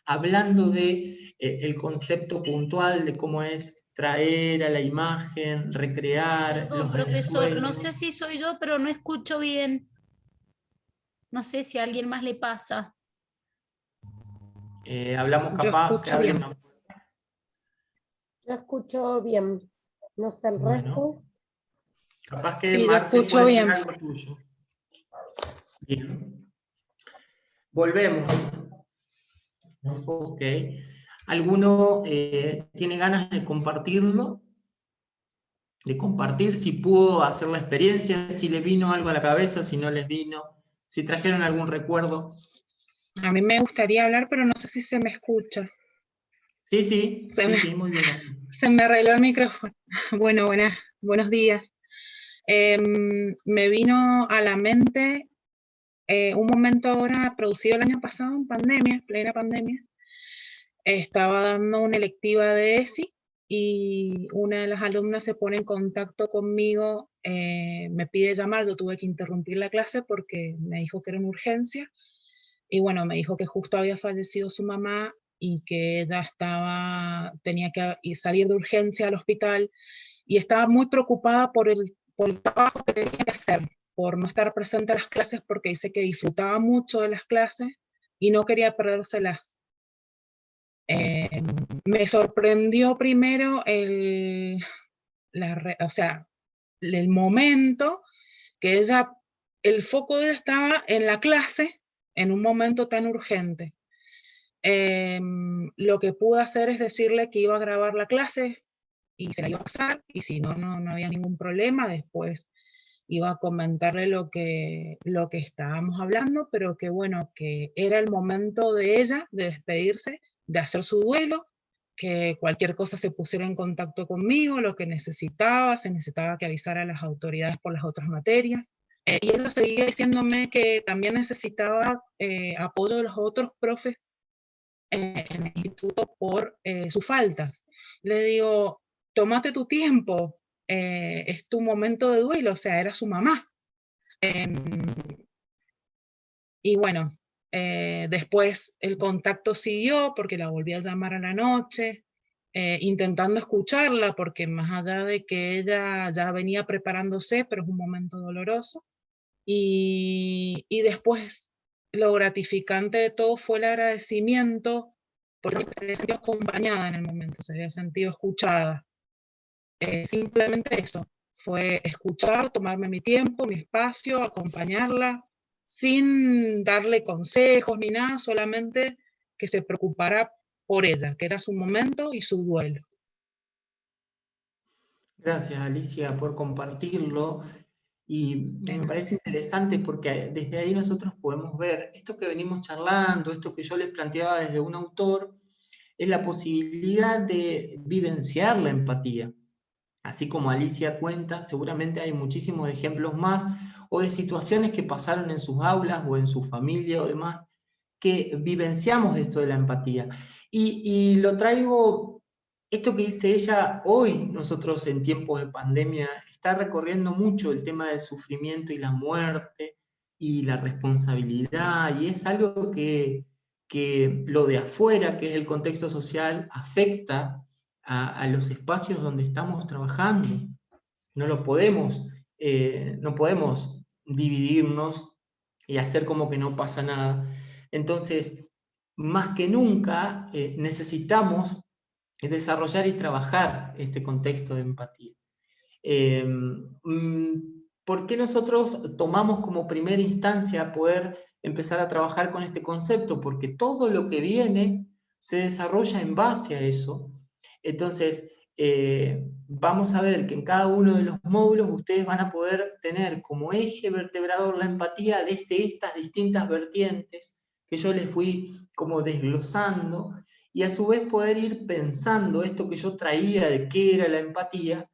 hablando de el concepto puntual de cómo es traer a la imagen, recrear Perdón, los profesor, no ensueños. sé si soy yo, pero no escucho bien. No sé si a alguien más le pasa. Hablamos Yo capaz que escucho hablen bien. Yo escucho bien, no sé el Bueno, resto. capaz que Sí, yo Marce escucho puede ser bien. algo tuyo. Bien. Volvemos. Ok. ¿Alguno tiene ganas de compartirlo? De compartir si pudo hacer la experiencia, si les vino algo a la cabeza, si no les vino, si trajeron algún recuerdo. A mí me gustaría hablar, pero no sé si se me escucha. Sí, sí, Se sí, me, sí, muy bien. se me arregló el micrófono. Bueno, buenos días. Me vino a la mente un momento ahora producido el año pasado en pandemia, plena pandemia. Estaba dando una electiva de ESI y una de las alumnas se pone en contacto conmigo, me pide llamar, yo tuve que interrumpir la clase porque me dijo que era una urgencia. Y bueno, me dijo que justo había fallecido su mamá y que ella tenía que salir de urgencia al hospital y estaba muy preocupada por el trabajo que tenía que hacer, por no estar presente en las clases porque dice que disfrutaba mucho de las clases y no quería perdérselas. Me sorprendió primero o sea, el momento que el foco de ella estaba en la clase en un momento tan urgente. Lo que pude hacer es decirle que iba a grabar la clase y se la iba a pasar, y si no había ningún problema, después iba a comentarle lo que estábamos hablando, pero que bueno, que era el momento de ella de despedirse, de hacer su duelo, que cualquier cosa se pusiera en contacto conmigo, lo que se necesitaba que avisara a las autoridades por las otras materias. Y ella seguía diciéndome que también necesitaba apoyo de los otros profes en el instituto por sus faltas. Le digo, tómate tu tiempo, es tu momento de duelo, o sea, era su mamá. Y bueno, después el contacto siguió porque la volví a llamar a la noche, intentando escucharla, porque más allá de que ella ya venía preparándose, pero es un momento doloroso. Y después lo gratificante de todo fue el agradecimiento, porque se había sentido acompañada en el momento, se había sentido escuchada. Simplemente eso, fue escuchar, tomarme mi tiempo, mi espacio, acompañarla, sin darle consejos ni nada, solamente que se preocupara por ella, que era su momento y su duelo. Gracias, Alicia, por compartirlo. Y me parece interesante porque desde ahí nosotros podemos ver esto que venimos charlando, esto que yo les planteaba desde un autor, es la posibilidad de vivenciar la empatía. Así como Alicia cuenta, seguramente hay muchísimos ejemplos más, o de situaciones que pasaron en sus aulas o en su familia o demás, que vivenciamos esto de la empatía. Y lo traigo, esto que dice ella, hoy nosotros en tiempos de pandemia, está recorriendo mucho el tema del sufrimiento y la muerte y la responsabilidad, y es algo que lo de afuera, que es el contexto social, afecta a los espacios donde estamos trabajando. No podemos dividirnos y hacer como que no pasa nada. Entonces, más que nunca, necesitamos desarrollar y trabajar este contexto de empatía. ¿Por qué nosotros tomamos como primera instancia poder empezar a trabajar con este concepto? Porque todo lo que viene se desarrolla en base a eso. Entonces, vamos a ver que en cada uno de los módulos ustedes van a poder tener como eje vertebrador la empatía desde estas distintas vertientes que yo les fui como desglosando, y a su vez poder ir pensando esto que yo traía de qué era la empatía,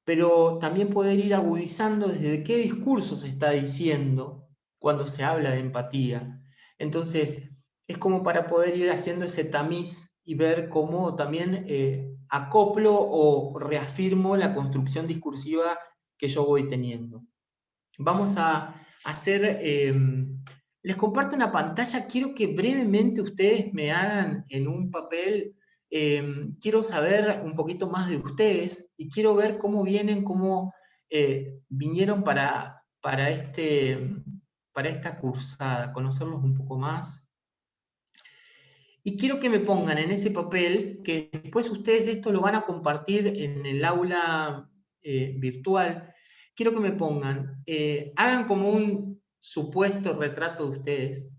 pero también poder ir agudizando desde qué discurso se está diciendo cuando se habla de empatía. Entonces, es como para poder ir haciendo ese tamiz y ver cómo también acoplo o reafirmo la construcción discursiva que yo voy teniendo. Vamos a hacer, les comparto una pantalla, quiero que brevemente ustedes me hagan en un papel, quiero saber un poquito más de ustedes y quiero ver cómo vienen, cómo vinieron para esta cursada, conocerlos un poco más. Y quiero que me pongan en ese papel, que después ustedes esto lo van a compartir en el aula virtual, quiero que me pongan, hagan como un supuesto retrato de ustedes,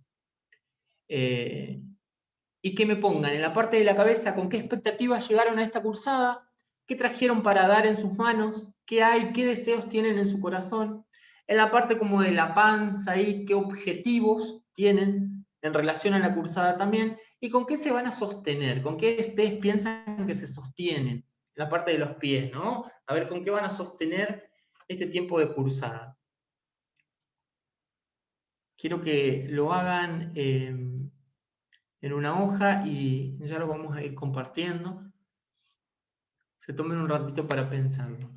y que me pongan en la parte de la cabeza con qué expectativas llegaron a esta cursada, qué trajeron para dar en sus manos, qué hay, qué deseos tienen en su corazón, en la parte como de la panza y qué objetivos tienen en relación a la cursada también, y con qué se van a sostener, con qué ustedes piensan que se sostienen, en la parte de los pies, ¿no? A ver con qué van a sostener este tiempo de cursada. Quiero que lo hagan en una hoja y ya lo vamos a ir compartiendo. Se tomen un ratito para pensarlo.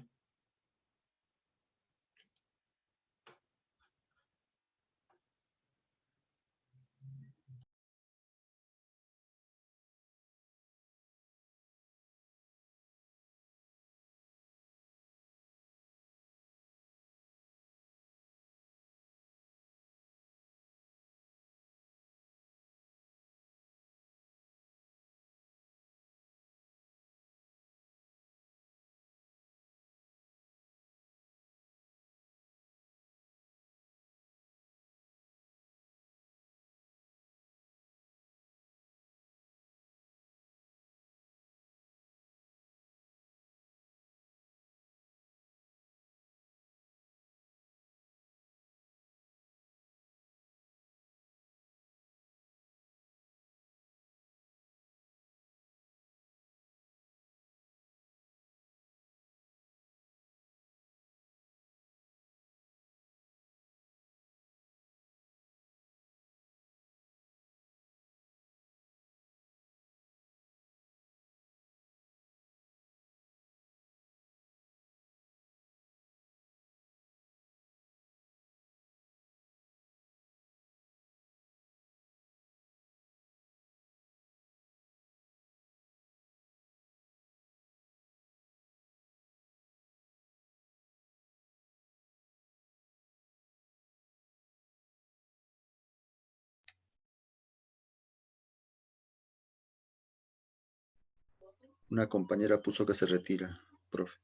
Una compañera puso que se retira, profe.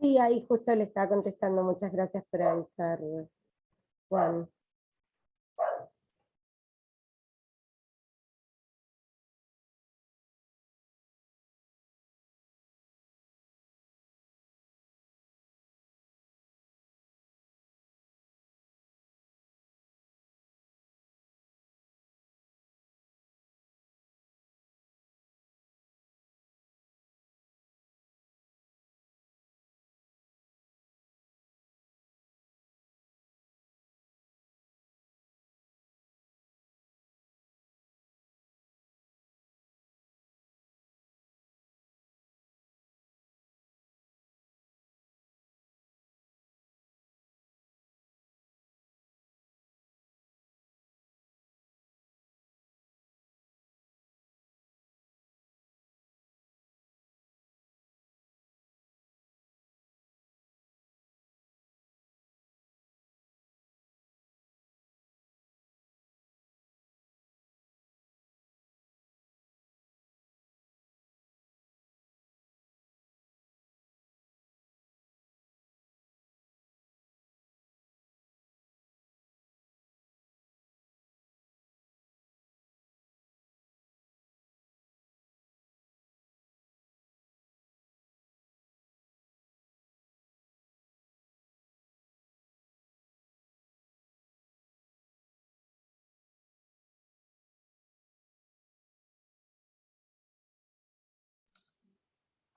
Sí, ahí justo le estaba contestando. Muchas gracias por avisar, Juan.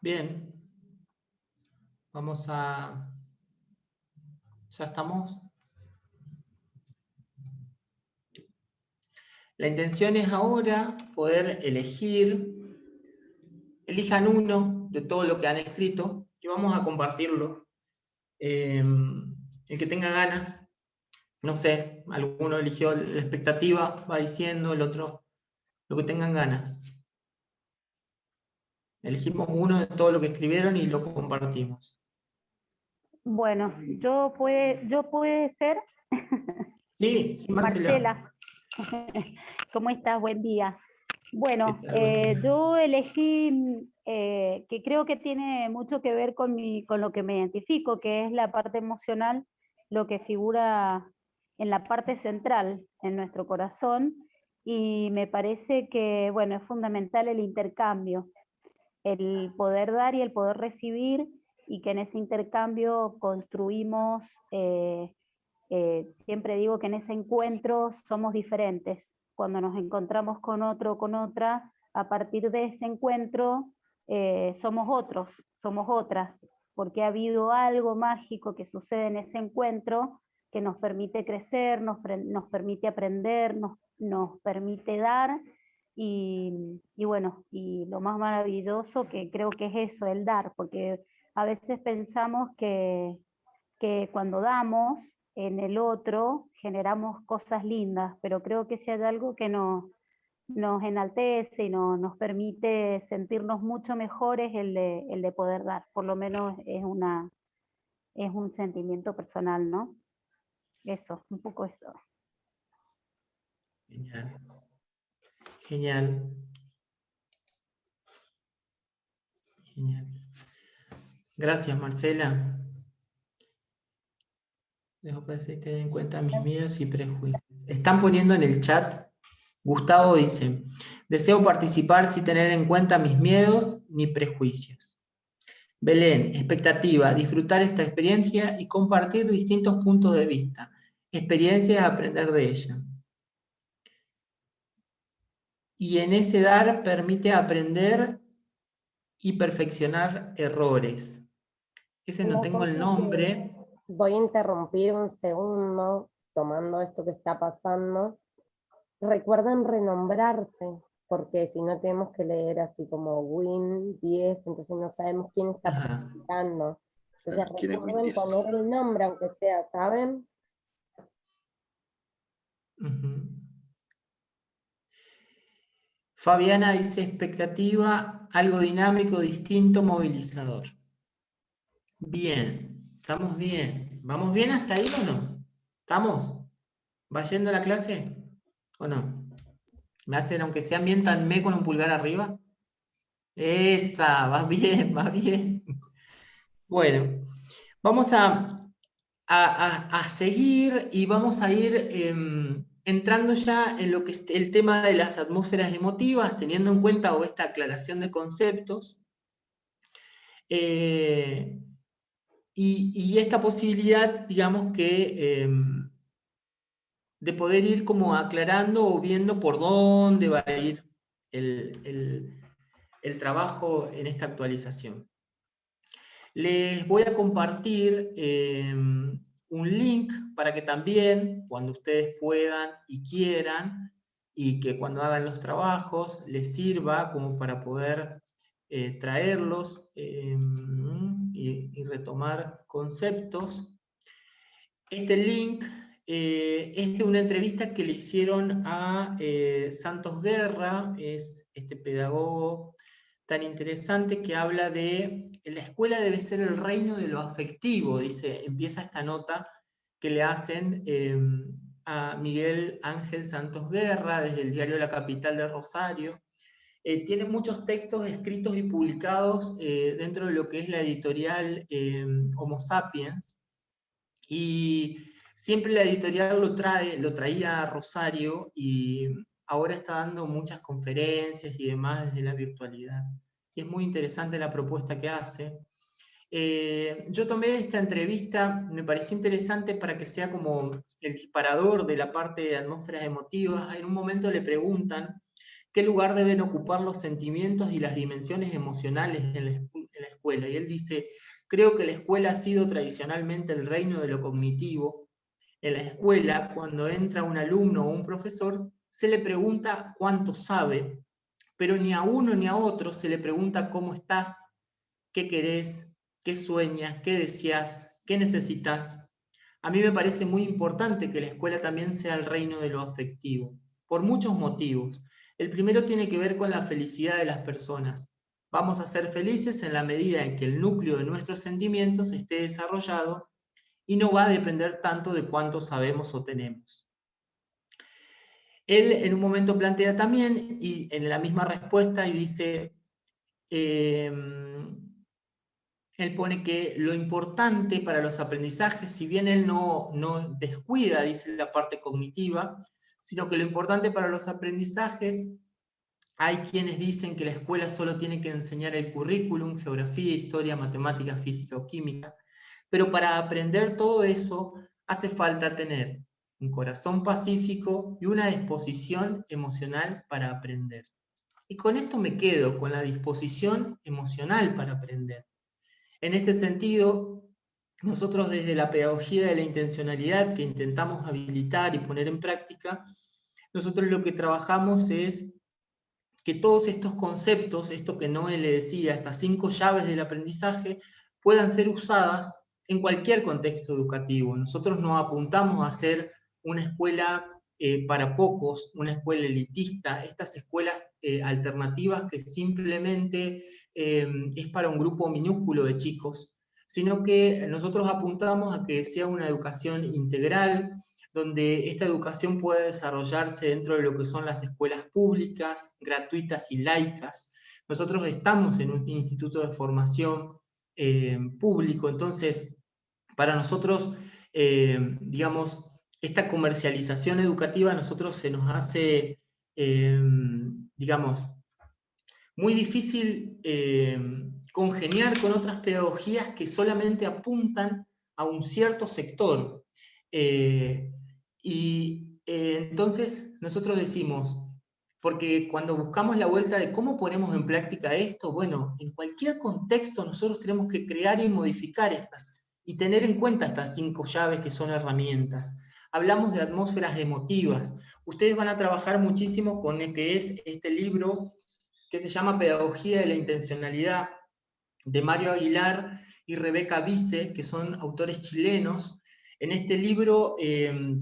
Bien. Vamos a... ¿Ya estamos? La intención es ahora poder elegir, elijan uno de todo lo que han escrito y vamos a compartirlo. El que tenga ganas, no sé, alguno eligió la expectativa, va diciendo, el otro lo que tengan ganas. Elegimos uno de todo lo que escribieron y lo compartimos. Bueno, yo puede ser. Sí, sí, Marcela. Marcela, ¿cómo estás? Buen día. Bueno, ¿Qué tal? Buen día. yo elegí que creo que tiene mucho que ver con lo que me identifico, que es la parte emocional, lo que figura en la parte central, en nuestro corazón, y me parece que, bueno, es fundamental el intercambio, el poder dar y el poder recibir, y que en ese intercambio construimos, siempre digo que en ese encuentro somos diferentes. Cuando nos encontramos con otro o con otra, a partir de ese encuentro somos otros, somos otras, porque ha habido algo mágico que sucede en ese encuentro que nos permite crecer, nos permite aprender, nos permite dar, y bueno, y lo más maravilloso que creo que es eso, el dar, porque a veces pensamos que cuando damos en el otro generamos cosas lindas, pero creo que si hay algo que nos enaltece y nos permite sentirnos mucho mejor es el de poder dar, por lo menos es un sentimiento personal, ¿no? Eso, un poco eso. Genial. Genial. Genial. Gracias, Marcela. Dejo para tener en cuenta mis miedos y prejuicios. Están poniendo en el chat, Gustavo dice, deseo participar sin tener en cuenta mis miedos ni prejuicios. Belén, expectativa, disfrutar esta experiencia y compartir distintos puntos de vista. Experiencias, aprender de ella. Y en ese dar permite aprender y perfeccionar errores. Ese no tengo el nombre. Voy a interrumpir un segundo, tomando esto que está pasando. Recuerden renombrarse, porque si no tenemos que leer así como Win 10, entonces no sabemos quién está participando. Entonces recuerden poner el nombre, aunque sea, ¿saben? Fabiana dice expectativa, algo dinámico, distinto, movilizador. Bien, estamos bien. ¿Vamos bien hasta ahí o no? ¿Estamos? ¿Va yendo la clase o no? ¿Me hacen, aunque sea miéntanme con un pulgar arriba? Esa, va bien, va bien. Bueno, vamos a seguir y vamos a ir entrando ya en lo que es el tema de las atmósferas emotivas, teniendo en cuenta esta aclaración de conceptos. Y esta posibilidad, digamos que, de poder ir como aclarando o viendo por dónde va a ir el trabajo en esta actualización. Les voy a compartir un link para que también, cuando ustedes puedan y quieran, y que cuando hagan los trabajos les sirva como para poder traerlos y retomar conceptos. Este link es de una entrevista que le hicieron a Santos Guerra, es este pedagogo tan interesante que habla de la escuela debe ser el reino de lo afectivo, dice, empieza esta nota que le hacen a Miguel Ángel Santos Guerra desde el diario La Capital de Rosario. Tiene muchos textos escritos y publicados dentro de lo que es la editorial Homo Sapiens, y siempre la editorial lo traía a Rosario, y ahora está dando muchas conferencias y demás desde la virtualidad. Y es muy interesante la propuesta que hace. Yo tomé esta entrevista, me pareció interesante para que sea como el disparador de la parte de atmósferas emotivas. En un momento le preguntan qué lugar deben ocupar los sentimientos y las dimensiones emocionales en escuela. Y él dice, creo que la escuela ha sido tradicionalmente el reino de lo cognitivo. En la escuela, cuando entra un alumno o un profesor, se le pregunta cuánto sabe, pero ni a uno ni a otro se le pregunta cómo estás, qué querés, qué sueñas, qué deseas, qué necesitas. A mí me parece muy importante que la escuela también sea el reino de lo afectivo, por muchos motivos. El primero tiene que ver con la felicidad de las personas. Vamos a ser felices en la medida en que el núcleo de nuestros sentimientos esté desarrollado y no va a depender tanto de cuánto sabemos o tenemos. Él en un momento plantea también, y en la misma respuesta, y dice, él pone que lo importante para los aprendizajes, si bien él no descuida, dice, la parte cognitiva, sino que lo importante para los aprendizajes, hay quienes dicen que la escuela solo tiene que enseñar el currículum, geografía, historia, matemática, física o química, pero para aprender todo eso hace falta tener un corazón pacífico y una disposición emocional para aprender. Y con esto me quedo, con la disposición emocional para aprender. En este sentido, nosotros desde la pedagogía de la intencionalidad que intentamos habilitar y poner en práctica, nosotros lo que trabajamos es que todos estos conceptos, esto que Noé le decía, estas 5 llaves del aprendizaje, puedan ser usadas en cualquier contexto educativo. Nosotros no apuntamos a ser una escuela para pocos, una escuela elitista, estas escuelas alternativas que simplemente es para un grupo minúsculo de chicos, sino que nosotros apuntamos a que sea una educación integral, donde esta educación pueda desarrollarse dentro de lo que son las escuelas públicas, gratuitas y laicas. Nosotros estamos en un instituto de formación público, entonces para nosotros, digamos, esta comercialización educativa a nosotros se nos hace, digamos, muy difícil congeniar con otras pedagogías que solamente apuntan a un cierto sector. Entonces nosotros decimos, porque cuando buscamos la vuelta de cómo ponemos en práctica esto, bueno, en cualquier contexto nosotros tenemos que crear y modificar estas, y tener en cuenta estas 5 llaves que son herramientas. Hablamos de atmósferas emotivas. Ustedes van a trabajar muchísimo con el que es este libro que se llama Pedagogía de la Intencionalidad, de Mario Aguilar y Rebeca Vice, que son autores chilenos. En este libro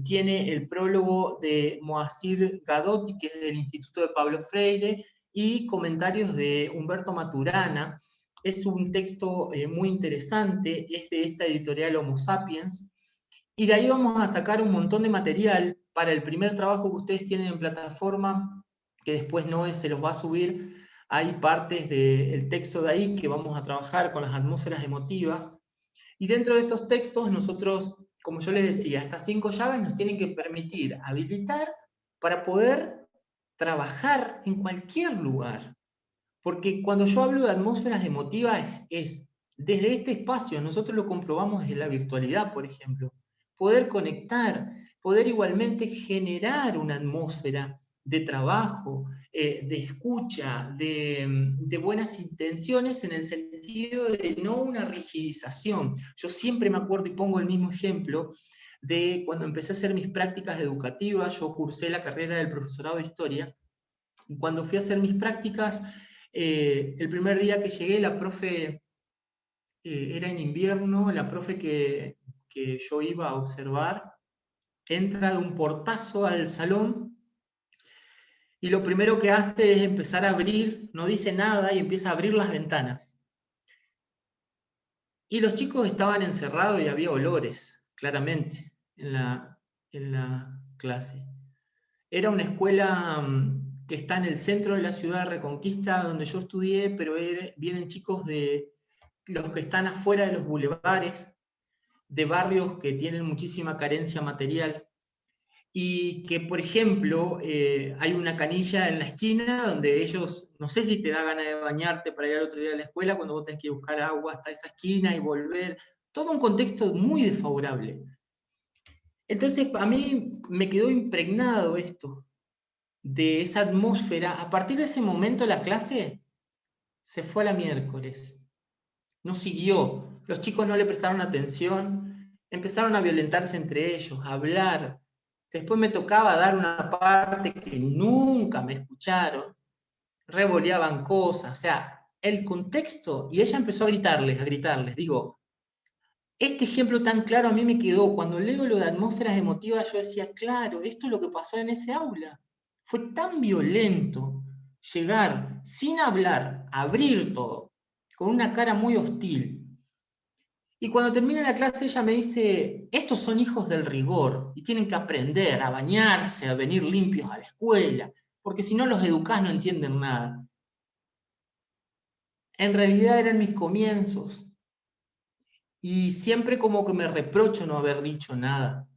tiene el prólogo de Moacir Gadotti, que es del Instituto de Pablo Freire, y comentarios de Humberto Maturana. Es un texto muy interesante, es de esta editorial Homo Sapiens, y de ahí vamos a sacar un montón de material para el primer trabajo que ustedes tienen en plataforma, que después Noé se los va a subir. Hay partes del texto de ahí que vamos a trabajar con las atmósferas emotivas, y dentro de estos textos nosotros, como yo les decía, estas 5 llaves nos tienen que permitir habilitar para poder trabajar en cualquier lugar. Porque cuando yo hablo de atmósferas emotivas es desde este espacio, nosotros lo comprobamos desde la virtualidad, por ejemplo, poder conectar, poder igualmente generar una atmósfera de trabajo, de escucha, de buenas intenciones, en el sentido de no una rigidización. Yo siempre me acuerdo y pongo el mismo ejemplo de cuando empecé a hacer mis prácticas educativas. Yo cursé la carrera del profesorado de historia, y cuando fui a hacer mis prácticas, el primer día que llegué, la profe, era en invierno, la profe que yo iba a observar, entra de un portazo al salón, y lo primero que hace es empezar a abrir, no dice nada, y empieza a abrir las ventanas. Y los chicos estaban encerrados y había olores, claramente, en la clase. Era una escuela que está en el centro de la ciudad de Reconquista, donde yo estudié, pero vienen chicos de los que están afuera de los bulevares, de barrios que tienen muchísima carencia material, y que, por ejemplo, hay una canilla en la esquina donde ellos, no sé si te da ganas de bañarte para ir al otro día a la escuela, cuando vos tenés que buscar agua hasta esa esquina y volver, todo un contexto muy desfavorable. Entonces, a mí me quedó impregnado esto, de esa atmósfera. A partir de ese momento la clase se fue a la miércoles. no siguió. Los chicos no le prestaron atención, empezaron a violentarse entre ellos, a hablar. Después me tocaba dar una parte que nunca me escucharon, revoleaban cosas, o sea, el contexto, y ella empezó a gritarles. Digo, este ejemplo tan claro a mí me quedó. Cuando leo lo de atmósferas emotivas, yo decía, claro, esto es lo que pasó en ese aula. Fue tan violento llegar sin hablar, abrir todo, con una cara muy hostil. Y cuando termina la clase ella me dice, estos son hijos del rigor y tienen que aprender a bañarse, a venir limpios a la escuela, porque si no los educás no entienden nada. En realidad eran mis comienzos. Y siempre como que me reprocho no haber dicho nada,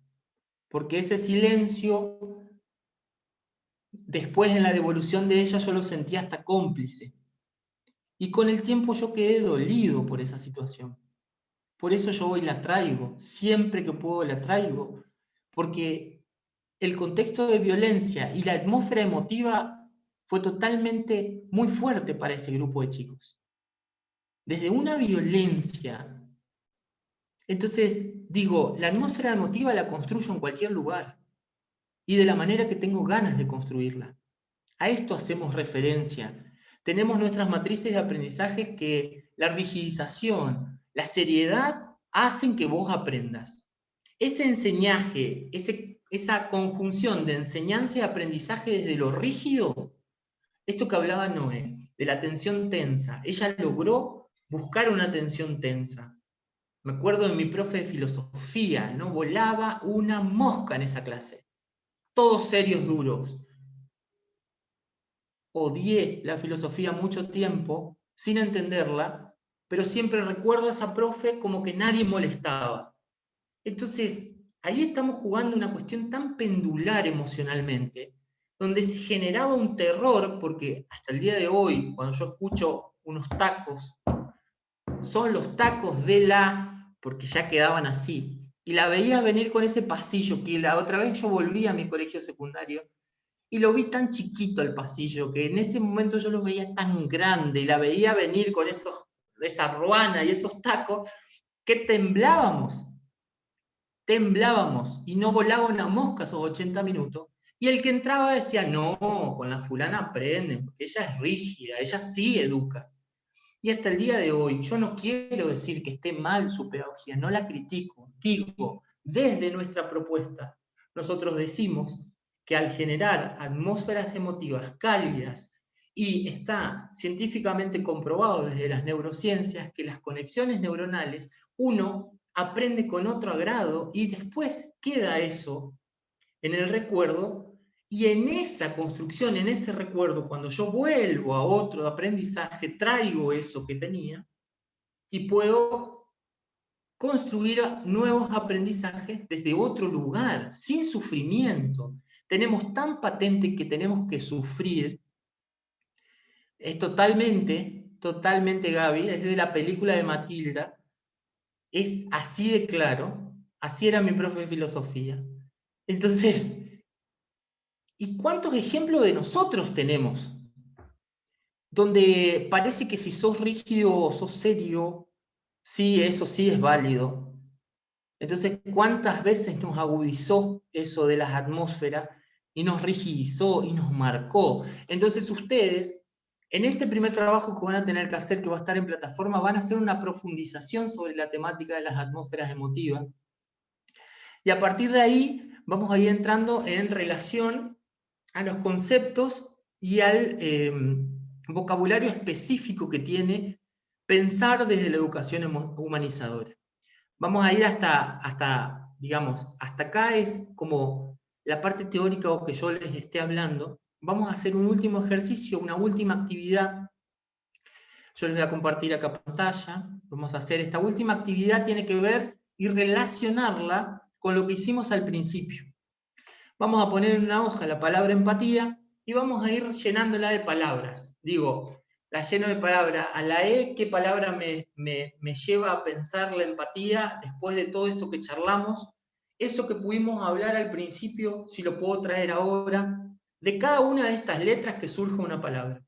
porque ese silencio, después en la devolución de ella yo lo sentía hasta cómplice. Y con el tiempo yo quedé dolido por esa situación. Por eso yo hoy la traigo, siempre que puedo la traigo, porque el contexto de violencia y la atmósfera emotiva fue totalmente muy fuerte para ese grupo de chicos. Desde una violencia. Entonces, digo, la atmósfera emotiva la construyo en cualquier lugar y de la manera que tengo ganas de construirla. A esto hacemos referencia. Tenemos nuestras matrices de aprendizaje que la rigidización, la seriedad hacen que vos aprendas. Ese enseñaje, esa conjunción de enseñanza y aprendizaje desde lo rígido, esto que hablaba Noé, de la tensión tensa, ella logró buscar una tensión tensa. Me acuerdo de mi profe de filosofía, no volaba una mosca en esa clase. Todos serios, duros. Odié la filosofía mucho tiempo, sin entenderla, pero siempre recuerdo a esa profe como que nadie molestaba. Entonces, ahí estamos jugando una cuestión tan pendular emocionalmente, donde se generaba un terror, porque hasta el día de hoy, cuando yo escucho unos tacos, son los tacos de la, porque ya quedaban así, y la veía venir con ese pasillo, que la otra vez yo volví a mi colegio secundario, y lo vi tan chiquito el pasillo, que en ese momento yo lo veía tan grande, y la veía venir con esa ruana y esos tacos, que temblábamos, y no volaba una mosca esos 80 minutos, y el que entraba decía, no, con la fulana aprenden, porque ella es rígida, ella sí educa. Y hasta el día de hoy, yo no quiero decir que esté mal su pedagogía, no la critico, digo, desde nuestra propuesta, nosotros decimos que al generar atmósferas emotivas cálidas, y está científicamente comprobado desde las neurociencias que las conexiones neuronales, uno aprende con otro agrado y después queda eso en el recuerdo, y en esa construcción, en ese recuerdo, cuando yo vuelvo a otro aprendizaje, traigo eso que tenía y puedo construir nuevos aprendizajes desde otro lugar, sin sufrimiento. Tenemos tan patente que tenemos que sufrir. Es totalmente Gaby, es de la película de Matilda, es así de claro, así era mi profe de filosofía. Entonces, ¿y cuántos ejemplos de nosotros tenemos? Donde parece que si sos rígido o sos serio, sí, eso sí es válido. Entonces, ¿cuántas veces nos agudizó eso de las atmósferas y nos rigidizó y nos marcó? Entonces ustedes, en este primer trabajo que van a tener que hacer, que va a estar en plataforma, van a hacer una profundización sobre la temática de las atmósferas emotivas. Y a partir de ahí, vamos a ir entrando en relación a los conceptos y al vocabulario específico que tiene pensar desde la educación humanizadora. Vamos a ir digamos, hasta acá es como la parte teórica o que yo les esté hablando. Vamos a hacer un último ejercicio, una última actividad. Yo les voy a compartir acá pantalla. Vamos a hacer esta última actividad, tiene que ver y relacionarla con lo que hicimos al principio. Vamos a poner en una hoja la palabra empatía y vamos a ir llenándola de palabras. Digo, la lleno de palabras. A la E, ¿qué palabra me lleva a pensar la empatía después de todo esto que charlamos? Eso que pudimos hablar al principio, si lo puedo traer ahora. De cada una de estas letras que surja una palabra.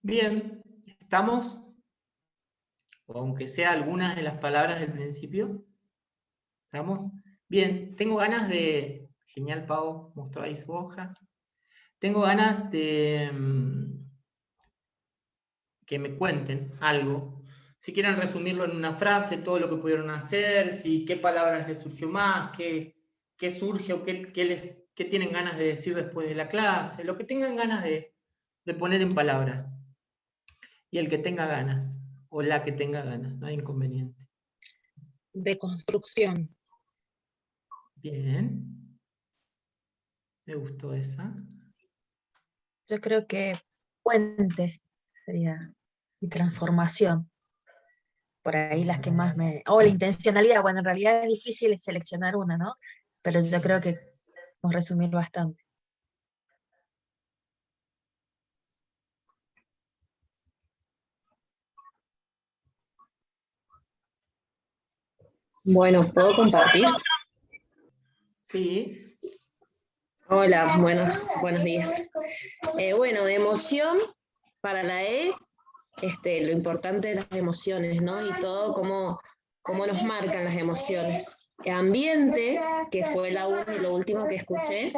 Bien, ¿estamos? O aunque sea algunas de las palabras del principio. ¿Estamos? Bien, tengo ganas de... Genial, Pau, mostró ahí su hoja. Tengo ganas de que me cuenten algo. Si quieren resumirlo en una frase, todo lo que pudieron hacer, si qué palabras les surgió más, qué surge o qué tienen ganas de decir después de la clase, lo que tengan ganas de poner en palabras. Y el que tenga ganas, o la que tenga ganas, no hay inconveniente. Deconstrucción. Bien. Me gustó esa. Yo creo que puente sería y transformación. Por ahí las que más me... O la intencionalidad, bueno, en realidad es difícil seleccionar una, ¿no? Pero yo creo que podemos resumir bastante. Bueno, ¿puedo compartir? Sí. Hola, buenos días. Bueno, de emoción, para la E, lo importante de las emociones, ¿no? Y todo cómo nos marcan las emociones. Ambiente, que fue lo último que escuché.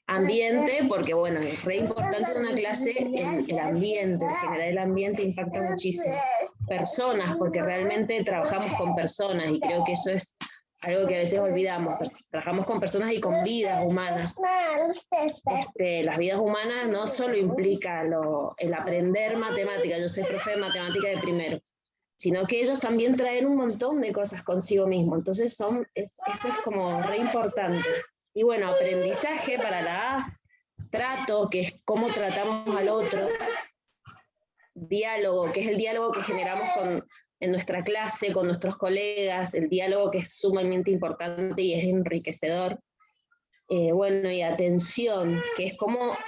Ambiente, porque bueno, es re importante en una clase el ambiente, en general el ambiente impacta muchísimo. Personas, porque realmente trabajamos con personas y creo que eso es algo que a veces olvidamos. Trabajamos con personas y con vidas humanas. Las vidas humanas no solo implica el aprender matemáticas, yo soy profe de matemática de primero, sino que ellos también traen un montón de cosas consigo mismos. Entonces eso es como re importante. Y bueno, aprendizaje para la A, trato, que es cómo tratamos al otro, diálogo, que es el diálogo que generamos en nuestra clase, con nuestros colegas, el diálogo que es sumamente importante y es enriquecedor. Bueno, y atención, que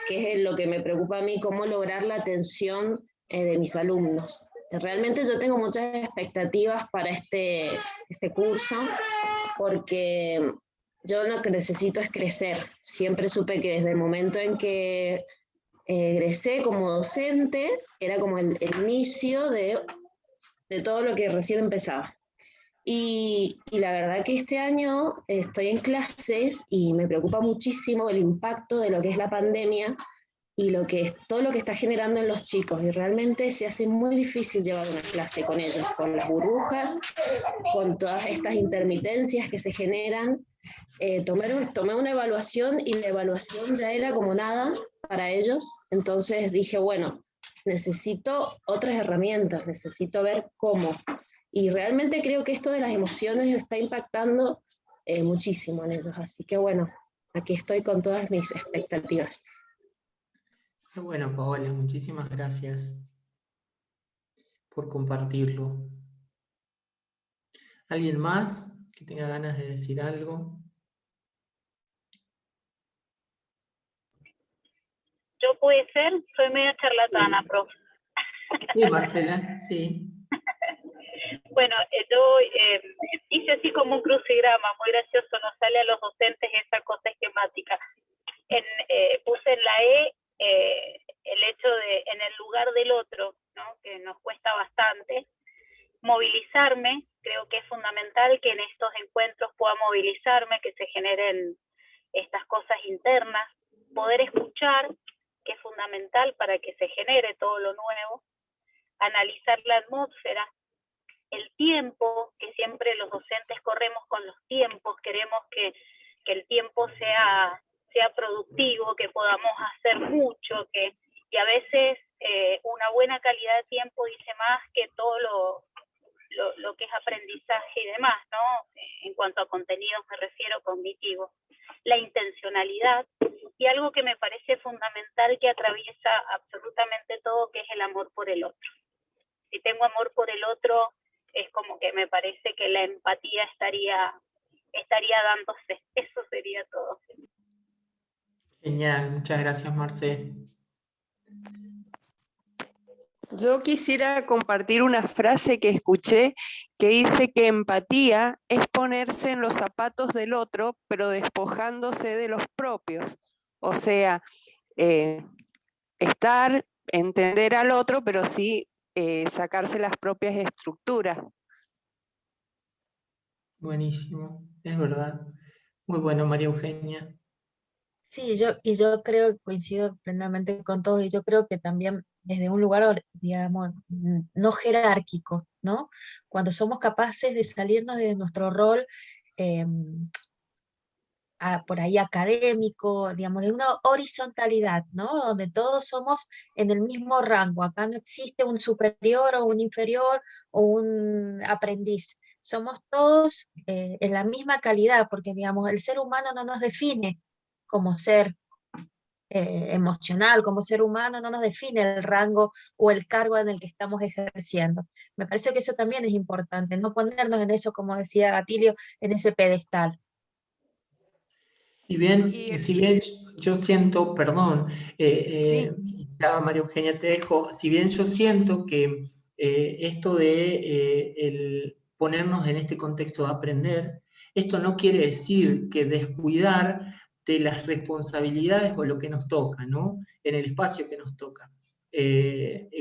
es lo que me preocupa a mí, cómo lograr la atención de mis alumnos. Realmente yo tengo muchas expectativas para este curso, porque yo lo que necesito es crecer. Siempre supe que desde el momento en que egresé como docente, era como el inicio de todo lo que recién empezaba. Y la verdad que este año estoy en clases y me preocupa muchísimo el impacto de lo que es la pandemia y todo lo que está generando en los chicos. Y realmente se hace muy difícil llevar una clase con ellos, con las burbujas, con todas estas intermitencias que se generan. Tomé una evaluación y la evaluación ya era como nada para ellos. Entonces dije, bueno, necesito otras herramientas, necesito ver cómo. Y realmente creo que esto de las emociones está impactando muchísimo en ellos. Así que bueno, aquí estoy con todas mis expectativas. Qué bueno, Paola, muchísimas gracias por compartirlo. ¿Alguien más que tenga ganas de decir algo? Yo puede ser, soy medio charlatana, Sí. profe. Sí, Marcela, sí. Bueno, yo hice así como un crucigrama, muy gracioso, nos sale a los docentes esa cosa esquemática. Puse en la E el hecho de en el lugar del otro, ¿no? Que nos cuesta bastante. Movilizarme, creo que es fundamental que en estos encuentros pueda movilizarme, que se generen estas cosas internas. Poder escuchar, que es fundamental para que se genere todo lo nuevo. Analizar la atmósfera, el tiempo, que siempre los docentes corremos con los tiempos, queremos que el tiempo sea productivo, que podamos hacer mucho, y a veces una buena calidad de tiempo dice más que todo lo que es aprendizaje y demás, ¿no? En cuanto a contenidos me refiero cognitivo. La intencionalidad, y algo que me parece fundamental que atraviesa absolutamente todo, que es el amor por el otro. Si tengo amor por el otro, es como que me parece que la empatía estaría dándose. Eso sería todo. Genial, muchas gracias, Marce. Yo quisiera compartir una frase que escuché que dice que empatía es ponerse en los zapatos del otro, pero despojándose de los propios. O sea, estar, entender al otro, pero sí sacarse las propias estructuras. Buenísimo, es verdad. Muy bueno, María Eugenia. Sí, yo creo que coincido plenamente con todo, y yo creo que también desde un lugar, digamos, no jerárquico, ¿no? Cuando somos capaces de salirnos de nuestro rol por ahí académico, digamos, de una horizontalidad, ¿no? Donde todos somos en el mismo rango. Acá no existe un superior o un inferior o un aprendiz. Somos todos en la misma calidad, porque, digamos, el ser humano no nos define como ser emocional, como ser humano, no nos define el rango o el cargo en el que estamos ejerciendo. Me parece que eso también es importante, no ponernos en eso, como decía Gatilio, en ese pedestal. Si bien yo siento, perdón, ya, María Eugenia, te dejo, si bien yo siento que esto de el ponernos en este contexto de aprender, esto no quiere decir que descuidar de las responsabilidades o lo que nos toca, ¿no? En el espacio que nos toca.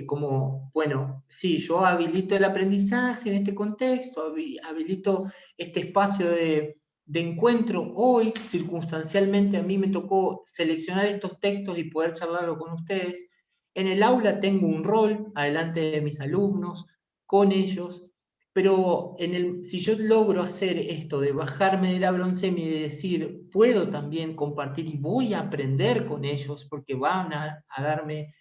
Como, bueno, sí, yo habilito el aprendizaje en este contexto, habilito este espacio de encuentro. Hoy, circunstancialmente, a mí me tocó seleccionar estos textos y poder charlarlo con ustedes. En el aula tengo un rol, adelante de mis alumnos, con ellos, pero si yo logro hacer esto de bajarme de la broncemia y de decir, puedo también compartir y voy a aprender con ellos, porque van a darme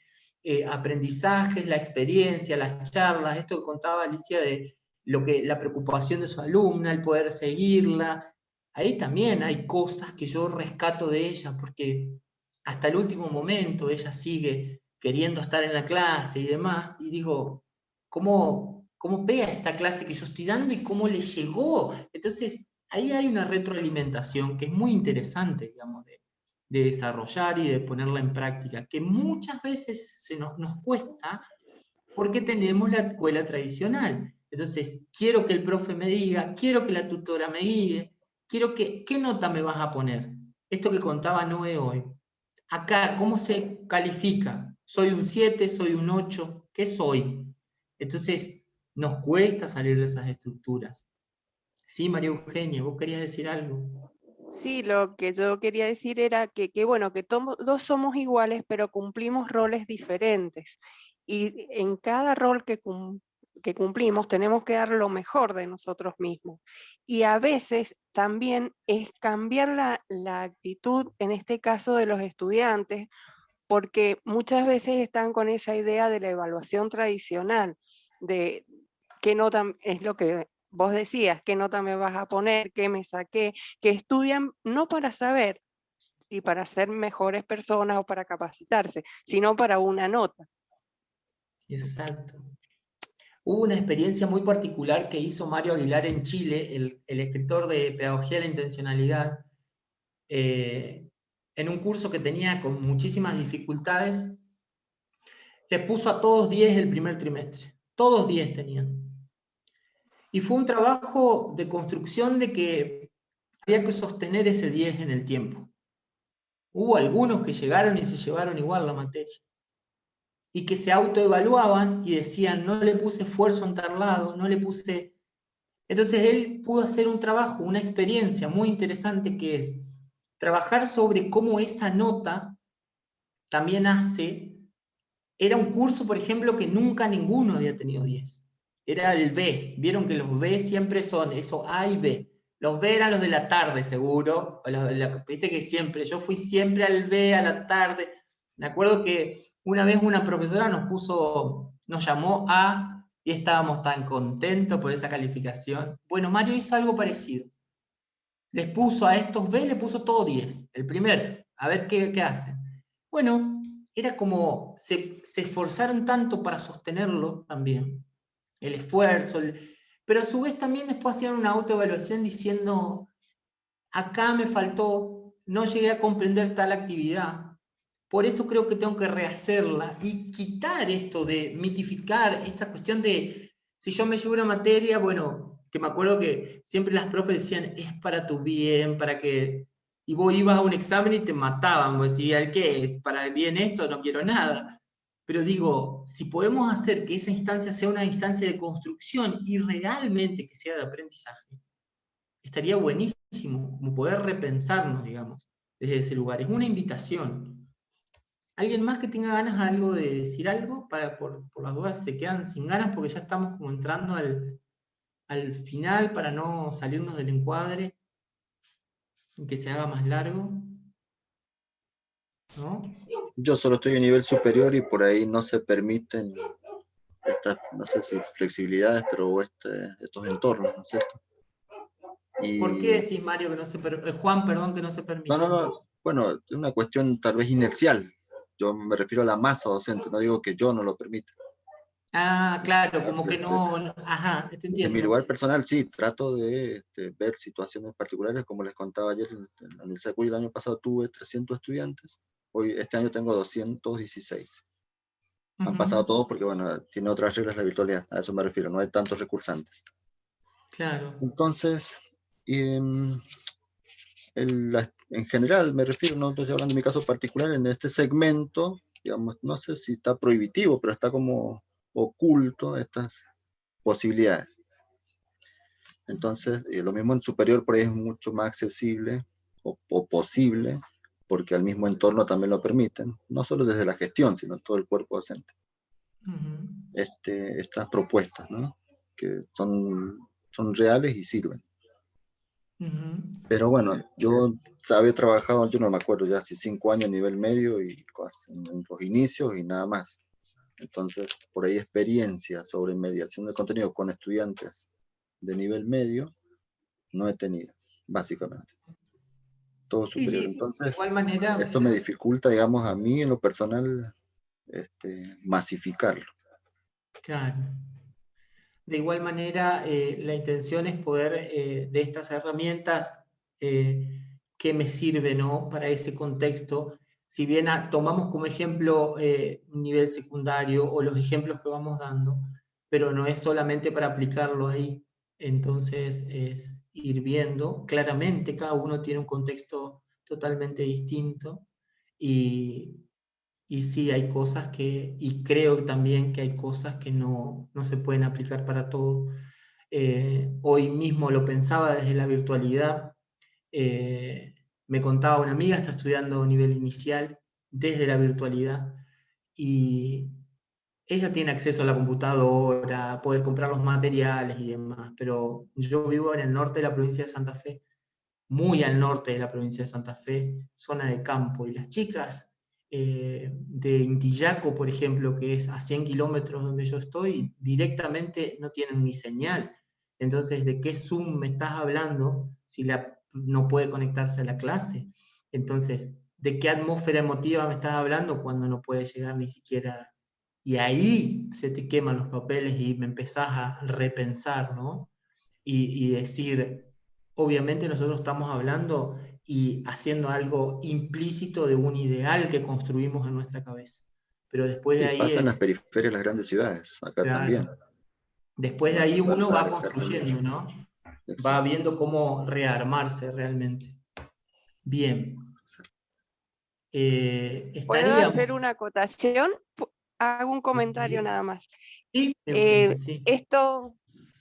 aprendizajes, la experiencia, las charlas, esto que contaba Alicia de la preocupación de su alumna, el poder seguirla. Ahí también hay cosas que yo rescato de ella, porque hasta el último momento ella sigue queriendo estar en la clase y demás, y digo, ¿cómo pega esta clase que yo estoy dando y cómo le llegó? Entonces, ahí hay una retroalimentación que es muy interesante, digamos, de desarrollar y de ponerla en práctica, que muchas veces nos cuesta porque tenemos la escuela tradicional. Entonces, quiero que el profe me diga, quiero que la tutora me guíe, ¿qué nota me vas a poner? Esto que contaba Noé hoy. Acá, ¿cómo se califica? ¿Soy un 7? ¿Soy un 8? ¿Qué soy? Entonces, nos cuesta salir de esas estructuras. Sí, María Eugenia, ¿vos querías decir algo? Sí, lo que yo quería decir era que bueno, que todos somos iguales, pero cumplimos roles diferentes. Y en cada rol que cumplimos tenemos que dar lo mejor de nosotros mismos. Y a veces también es cambiar la actitud, en este caso de los estudiantes, porque muchas veces están con esa idea de la evaluación tradicional, de qué nota es lo que vos decías, qué nota me vas a poner, qué me saqué, que estudian no para saber y para ser mejores personas o para capacitarse, sino para una nota. Exacto. Hubo una experiencia muy particular que hizo Mario Aguilar en Chile, el escritor de Pedagogía de la Intencionalidad, en un curso que tenía con muchísimas dificultades, le puso a todos 10 el primer trimestre. Todos 10 tenían. Y fue un trabajo de construcción de que había que sostener ese 10 en el tiempo. Hubo algunos que llegaron y se llevaron igual la materia. Y que se autoevaluaban y decían, no le puse esfuerzo en tal lado, no le puse... Entonces él pudo hacer un trabajo, una experiencia muy interesante que es trabajar sobre cómo esa nota también hace... Era un curso, por ejemplo, que nunca ninguno había tenido 10. Era el B. Vieron que los B siempre son eso, A y B. Los B eran los de la tarde, seguro. Viste que siempre, yo fui siempre al B a la tarde. Me acuerdo que una vez una profesora nos llamó A y estábamos tan contentos por esa calificación. Bueno, Mario hizo algo parecido. Les puso a estos B, le puso todo 10. El primero, a ver qué hacen. Bueno, era como, se esforzaron tanto para sostenerlo también, el esfuerzo, pero a su vez también después hacían una autoevaluación diciendo, acá me faltó, no llegué a comprender tal actividad, por eso creo que tengo que rehacerla y quitar esto de mitificar esta cuestión de, si yo me llevo una materia, bueno, que me acuerdo que siempre las profes decían, es para tu bien, para que y vos ibas a un examen y te mataban, vos decías, ¿qué es? ¿Para bien esto? No quiero nada. Pero digo, si podemos hacer que esa instancia sea una instancia de construcción y realmente que sea de aprendizaje, estaría buenísimo, como poder repensarnos, digamos, desde ese lugar. Es una invitación. ¿Alguien más que tenga ganas algo de decir algo? Por las dudas se quedan sin ganas porque ya estamos como entrando al final para no salirnos del encuadre y que se haga más largo. ¿No? Yo solo estoy a nivel superior y por ahí no se permiten estas, no sé si flexibilidades, pero estos entornos, ¿no es cierto? ¿Por qué decís, Mario, que no se permite? Juan, perdón, que no se permite? No. Bueno, es una cuestión tal vez inercial. Yo me refiero a la masa docente, no digo que yo no lo permita. Ah, claro, como que no, ajá, te entiendo. En mi lugar personal sí, trato de ver situaciones particulares, como les contaba ayer, en la Universidad de Cuyo el año pasado tuve 300 estudiantes, este año tengo 216. Han pasado todos porque, bueno, tiene otras reglas la virtualidad, a eso me refiero, no hay tantos recursantes. Claro. Entonces, en general me refiero, no estoy hablando de mi caso particular, en este segmento, digamos, no sé si está prohibitivo, pero está como oculto estas posibilidades. Entonces, lo mismo en superior por ahí es mucho más accesible o posible, porque al mismo entorno también lo permiten, no solo desde la gestión, sino todo el cuerpo docente. Estas propuestas, ¿no? Que son reales y sirven. Pero bueno, yo había trabajado, yo no me acuerdo ya, hace 5 años a nivel medio y en los inicios y nada más. Entonces, por ahí experiencia sobre mediación de contenido con estudiantes de nivel medio no he tenido, básicamente. Todo superior. Sí, Entonces, de igual manera, esto me dificulta, digamos, a mí en lo personal, masificarlo. claro. De igual manera, la intención es poder, de estas herramientas, que me sirven, ¿no? Para ese contexto. Si bien tomamos como ejemplo un nivel secundario o los ejemplos que vamos dando, pero no es solamente para aplicarlo ahí. Entonces es ir viendo, claramente cada uno tiene un contexto totalmente distinto y sí hay cosas y creo también que hay cosas que no se pueden aplicar para todo. Hoy mismo lo pensaba desde la virtualidad. Me contaba una amiga, está estudiando nivel inicial desde la virtualidad y ella tiene acceso a la computadora, a poder comprar los materiales y demás, pero yo vivo en el norte de la provincia de Santa Fe, muy al norte de la provincia de Santa Fe, zona de campo, y las chicas de Intillaco, por ejemplo, que es a 100 kilómetros donde yo estoy, directamente no tienen ni señal. Entonces, ¿de qué Zoom me estás hablando si no puede conectarse a la clase? Entonces, ¿de qué atmósfera emotiva me estás hablando cuando no puede llegar ni siquiera? Y ahí se te queman los papeles y me empezás a repensar, ¿no? Y decir, obviamente nosotros estamos hablando y haciendo algo implícito de un ideal que construimos en nuestra cabeza. Pero después de Sí, ahí pasa en las periferias de las grandes ciudades, acá claro, también. después No de ahí hace uno falta va alejarse construyendo, mucho. ¿no? Exacto. Va viendo cómo rearmarse realmente. Bien. ¿Puedo hacer una acotación? Hago un comentario nada más. Sí, sí. Esto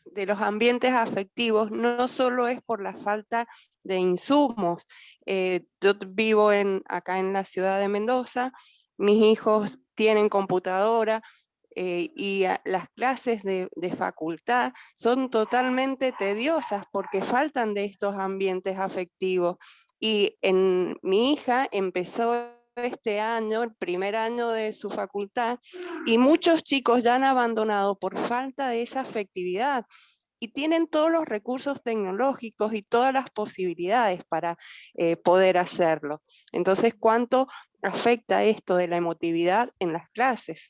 de los ambientes afectivos no solo es por la falta de insumos. Yo vivo acá en la ciudad de Mendoza, mis hijos tienen computadora y las clases de facultad son totalmente tediosas porque faltan de estos ambientes afectivos. Y mi hija empezó este año, el primer año de su facultad, y muchos chicos ya han abandonado por falta de esa afectividad y tienen todos los recursos tecnológicos y todas las posibilidades para poder hacerlo. Entonces, ¿cuánto afecta esto de la emotividad en las clases?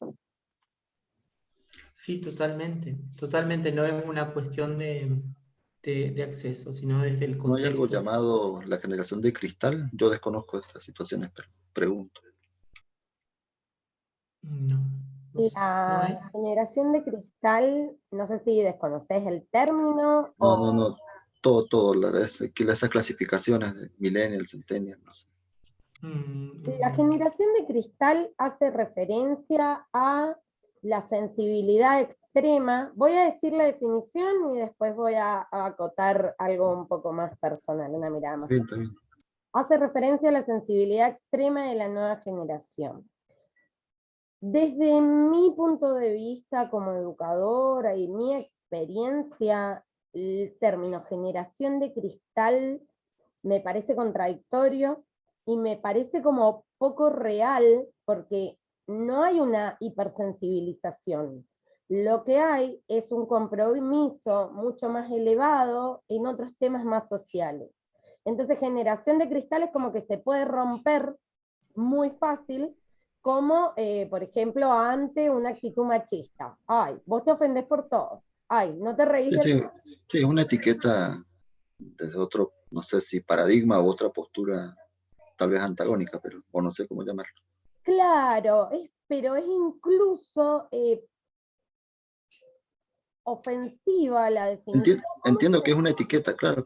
Sí, totalmente. Totalmente, no es una cuestión de acceso, sino desde el contexto. ¿No hay algo llamado la generación de cristal? Yo desconozco estas situaciones, pero pregunto. No. La generación de cristal, no sé si desconoces el término No. todo, esas clasificaciones de millennial, centennial, no sé. La generación de cristal hace referencia a la sensibilidad extrema. Voy a decir la definición y después voy a acotar algo un poco más personal, una mirada más. Bien, está bien. Hace referencia a la sensibilidad extrema de la nueva generación. Desde mi punto de vista como educadora y mi experiencia, el término generación de cristal me parece contradictorio y me parece como poco real, porque no hay una hipersensibilización. Lo que hay es un compromiso mucho más elevado en otros temas más sociales. Entonces, generación de cristal es como que se puede romper muy fácil, como, por ejemplo, ante una actitud machista. Ay, vos te ofendés por todo. Ay, no te reís. Sí, es una etiqueta desde otro, no sé si paradigma u otra postura tal vez antagónica, pero o no sé cómo llamarlo. Claro, pero es incluso ofensiva la definición. Entiendo que es una etiqueta, claro.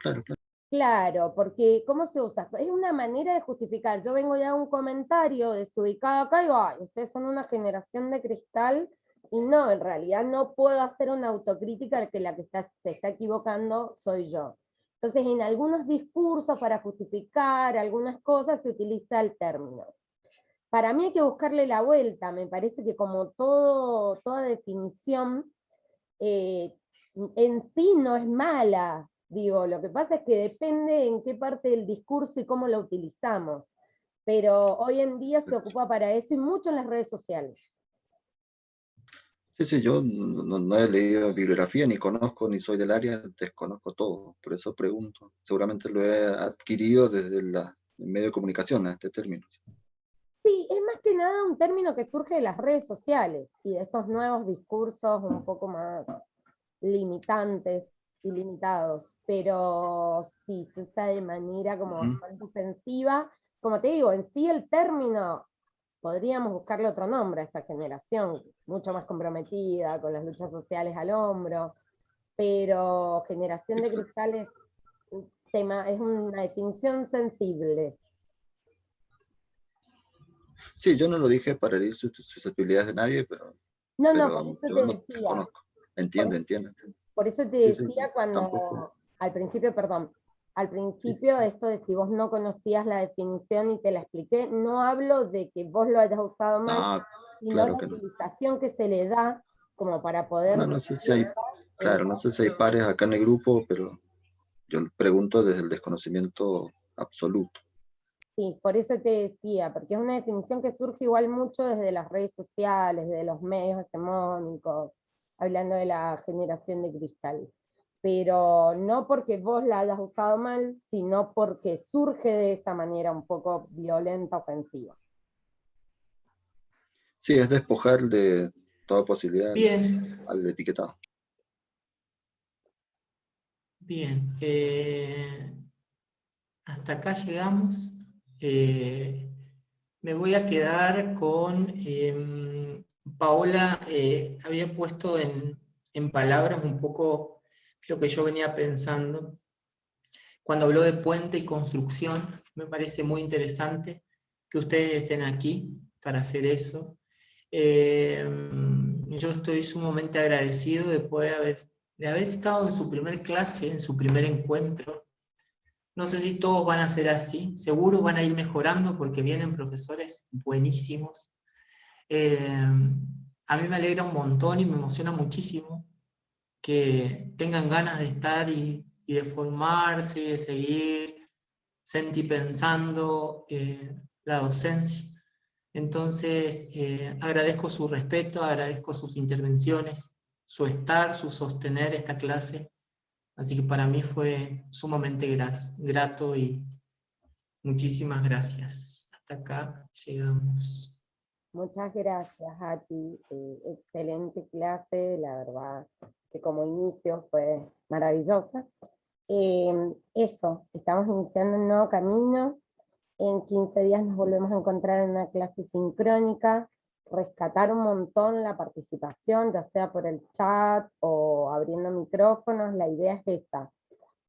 Claro, porque ¿cómo se usa? Es una manera de justificar. Yo vengo ya a un comentario desubicado acá y digo, ay, ustedes son una generación de cristal, y no, en realidad no puedo hacer una autocrítica de que la que se está equivocando soy yo. Entonces, en algunos discursos para justificar algunas cosas se utiliza el término. Para mí hay que buscarle la vuelta, me parece que como toda definición en sí no es mala, digo, lo que pasa es que depende en qué parte del discurso y cómo lo utilizamos, pero hoy en día se ocupa para eso y mucho en las redes sociales. Sí, yo no he leído bibliografía, ni conozco, ni soy del área, desconozco todo, por eso pregunto. Seguramente lo he adquirido desde el medio de comunicación, a este término. Sí, es más que nada un término que surge de las redes sociales y de estos nuevos discursos un poco más limitantes y limitados, pero sí, se usa de manera como bastante ofensiva. Como te digo, en sí el término, podríamos buscarle otro nombre a esta generación, mucho más comprometida, con las luchas sociales al hombro, pero generación de cristal es un tema, es una definición sensible. Sí, yo no lo dije para herir susceptibilidades de nadie, pero No, por eso yo te no decía. desconozco. Entiendo. Por eso te Sí, decía cuando, tampoco. al principio esto de si vos no conocías la definición y te la expliqué, no hablo de que vos lo hayas usado mal, sino claro la que no. utilización que se le da como para poder... No sé si hay, no sé si hay pares acá en el grupo, pero yo pregunto desde el desconocimiento absoluto. Sí, por eso te decía, porque es una definición que surge igual mucho desde las redes sociales, de los medios hegemónicos, hablando de la generación de cristal. Pero no porque vos la hayas usado mal, sino porque surge de esa manera un poco violenta, ofensiva. Sí, es despojar de toda posibilidad al etiquetado. Bien, hasta acá llegamos. Me voy a quedar con Paola. Había puesto en palabras un poco lo que yo venía pensando. Cuando habló de puente y construcción, me parece muy interesante que ustedes estén aquí para hacer eso. Yo estoy sumamente agradecido de haber estado en su primer clase, en su primer encuentro. No sé si todos van a ser así, seguro van a ir mejorando porque vienen profesores buenísimos. A mí me alegra un montón y me emociona muchísimo que tengan ganas de estar y de formarse, de seguir sentipensando la docencia. Entonces, agradezco su respeto, agradezco sus intervenciones, su estar, su sostener esta clase. Así que para mí fue sumamente grato y muchísimas gracias. Hasta acá llegamos. Muchas gracias a ti, excelente clase, la verdad que como inicio fue maravillosa. Eso, estamos iniciando un nuevo camino, en 15 días nos volvemos a encontrar en una clase sincrónica, rescatar un montón la participación, ya sea por el chat o abriendo micrófonos, la idea es esta,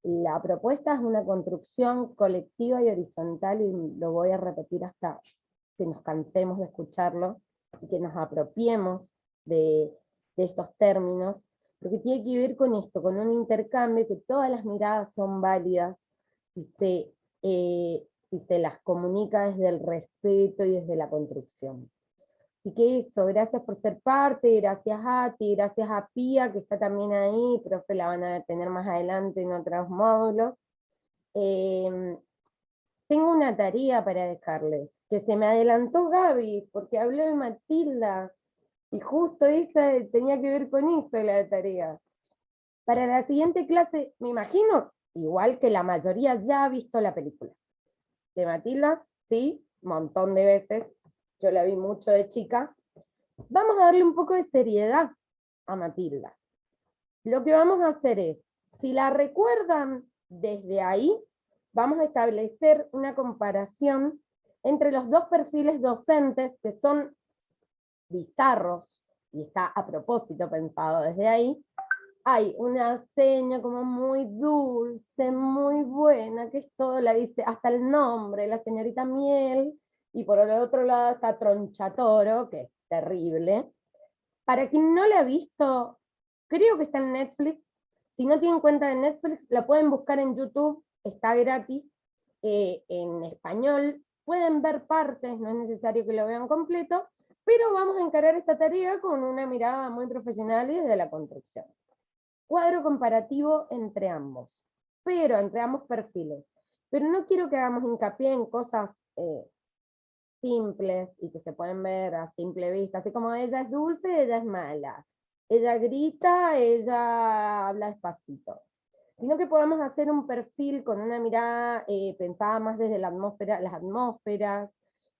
La propuesta es una construcción colectiva y horizontal, y lo voy a repetir hasta que nos cansemos de escucharlo, y que nos apropiemos de estos términos, porque tiene que ver con esto, con un intercambio, que todas las miradas son válidas si se las comunica desde el respeto y desde la construcción. Así que eso, gracias por ser parte, gracias a ti, gracias a Pía, que está también ahí, profe, la van a tener más adelante en otros módulos. Tengo una tarea para dejarles, que se me adelantó Gaby, porque habló de Matilda, y justo esa tenía que ver con eso la tarea. Para la siguiente clase, me imagino, igual que la mayoría ya ha visto la película. De Matilda, sí, un montón de veces, yo la vi mucho de chica. Vamos a darle un poco de seriedad a Matilda. Lo que vamos a hacer es, si la recuerdan desde ahí, vamos a establecer una comparación entre los dos perfiles docentes que son bizarros, y está a propósito pensado desde ahí. Hay una seña como muy dulce, muy buena, que es todo, la dice, hasta el nombre, la señorita Miel, y por el otro lado está Tronchatoro, que es terrible. Para quien no la ha visto, creo que está en Netflix. Si no tienen cuenta de Netflix, la pueden buscar en YouTube, está gratis, en español. Pueden ver partes, no es necesario que lo vean completo, pero vamos a encarar esta tarea con una mirada muy profesional y desde la construcción. Cuadro comparativo entre ambos, pero entre ambos perfiles. Pero no quiero que hagamos hincapié en cosas simples y que se pueden ver a simple vista, así como ella es dulce, ella es mala, ella grita, ella habla despacito, sino que podamos hacer un perfil con una mirada pensada más desde la atmósfera, las atmósferas,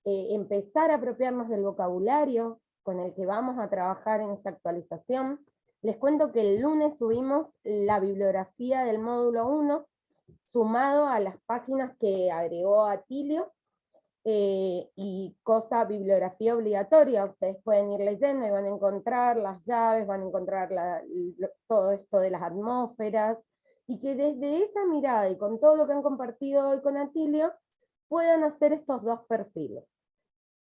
empezar a apropiarnos del vocabulario con el que vamos a trabajar en esta actualización. Les cuento que el lunes subimos la bibliografía del módulo 1, sumado a las páginas que agregó Atilio, y bibliografía obligatoria. Ustedes pueden ir leyendo y van a encontrar las llaves, van a encontrar todo esto de las atmósferas, y que desde esa mirada y con todo lo que han compartido hoy con Atilio, puedan hacer estos dos perfiles.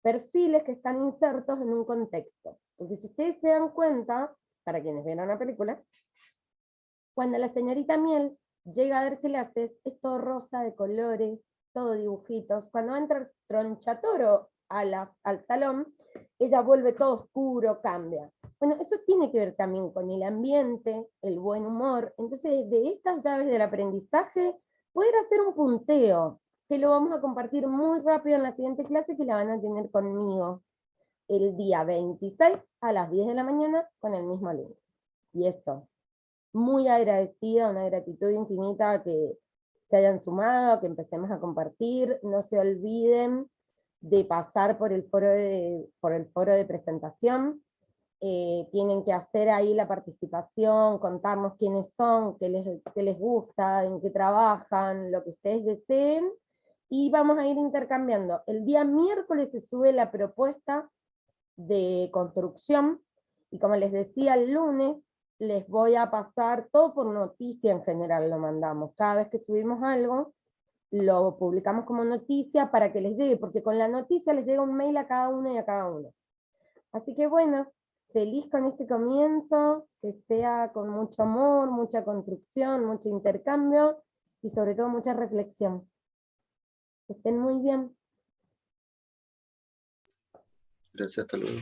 Perfiles que están insertos en un contexto. Porque si ustedes se dan cuenta, para quienes vieron la película, cuando la señorita Miel llega a ver clases, es todo rosa de colores, todo dibujitos. Cuando entra Tronchatoro al salón, ella vuelve todo oscuro, cambia. Bueno, eso tiene que ver también con el ambiente, el buen humor. Entonces, de estas llaves del aprendizaje, poder hacer un punteo, que lo vamos a compartir muy rápido en la siguiente clase, que la van a tener conmigo el día 26 a las 10 de la mañana con el mismo link. Y eso, muy agradecida, una gratitud infinita que se hayan sumado, que empecemos a compartir. No se olviden de pasar por el foro de presentación. Tienen que hacer ahí la participación, contarnos quiénes son, qué les gusta, en qué trabajan, lo que ustedes deseen, y vamos a ir intercambiando. El día miércoles se sube la propuesta de construcción, y como les decía el lunes, les voy a pasar todo por noticia en general, lo mandamos. Cada vez que subimos algo, lo publicamos como noticia para que les llegue, porque con la noticia les llega un mail a cada uno y a cada uno. Así que bueno, feliz con este comienzo, que sea con mucho amor, mucha construcción, mucho intercambio, y sobre todo mucha reflexión. Que estén muy bien. Gracias, hasta luego.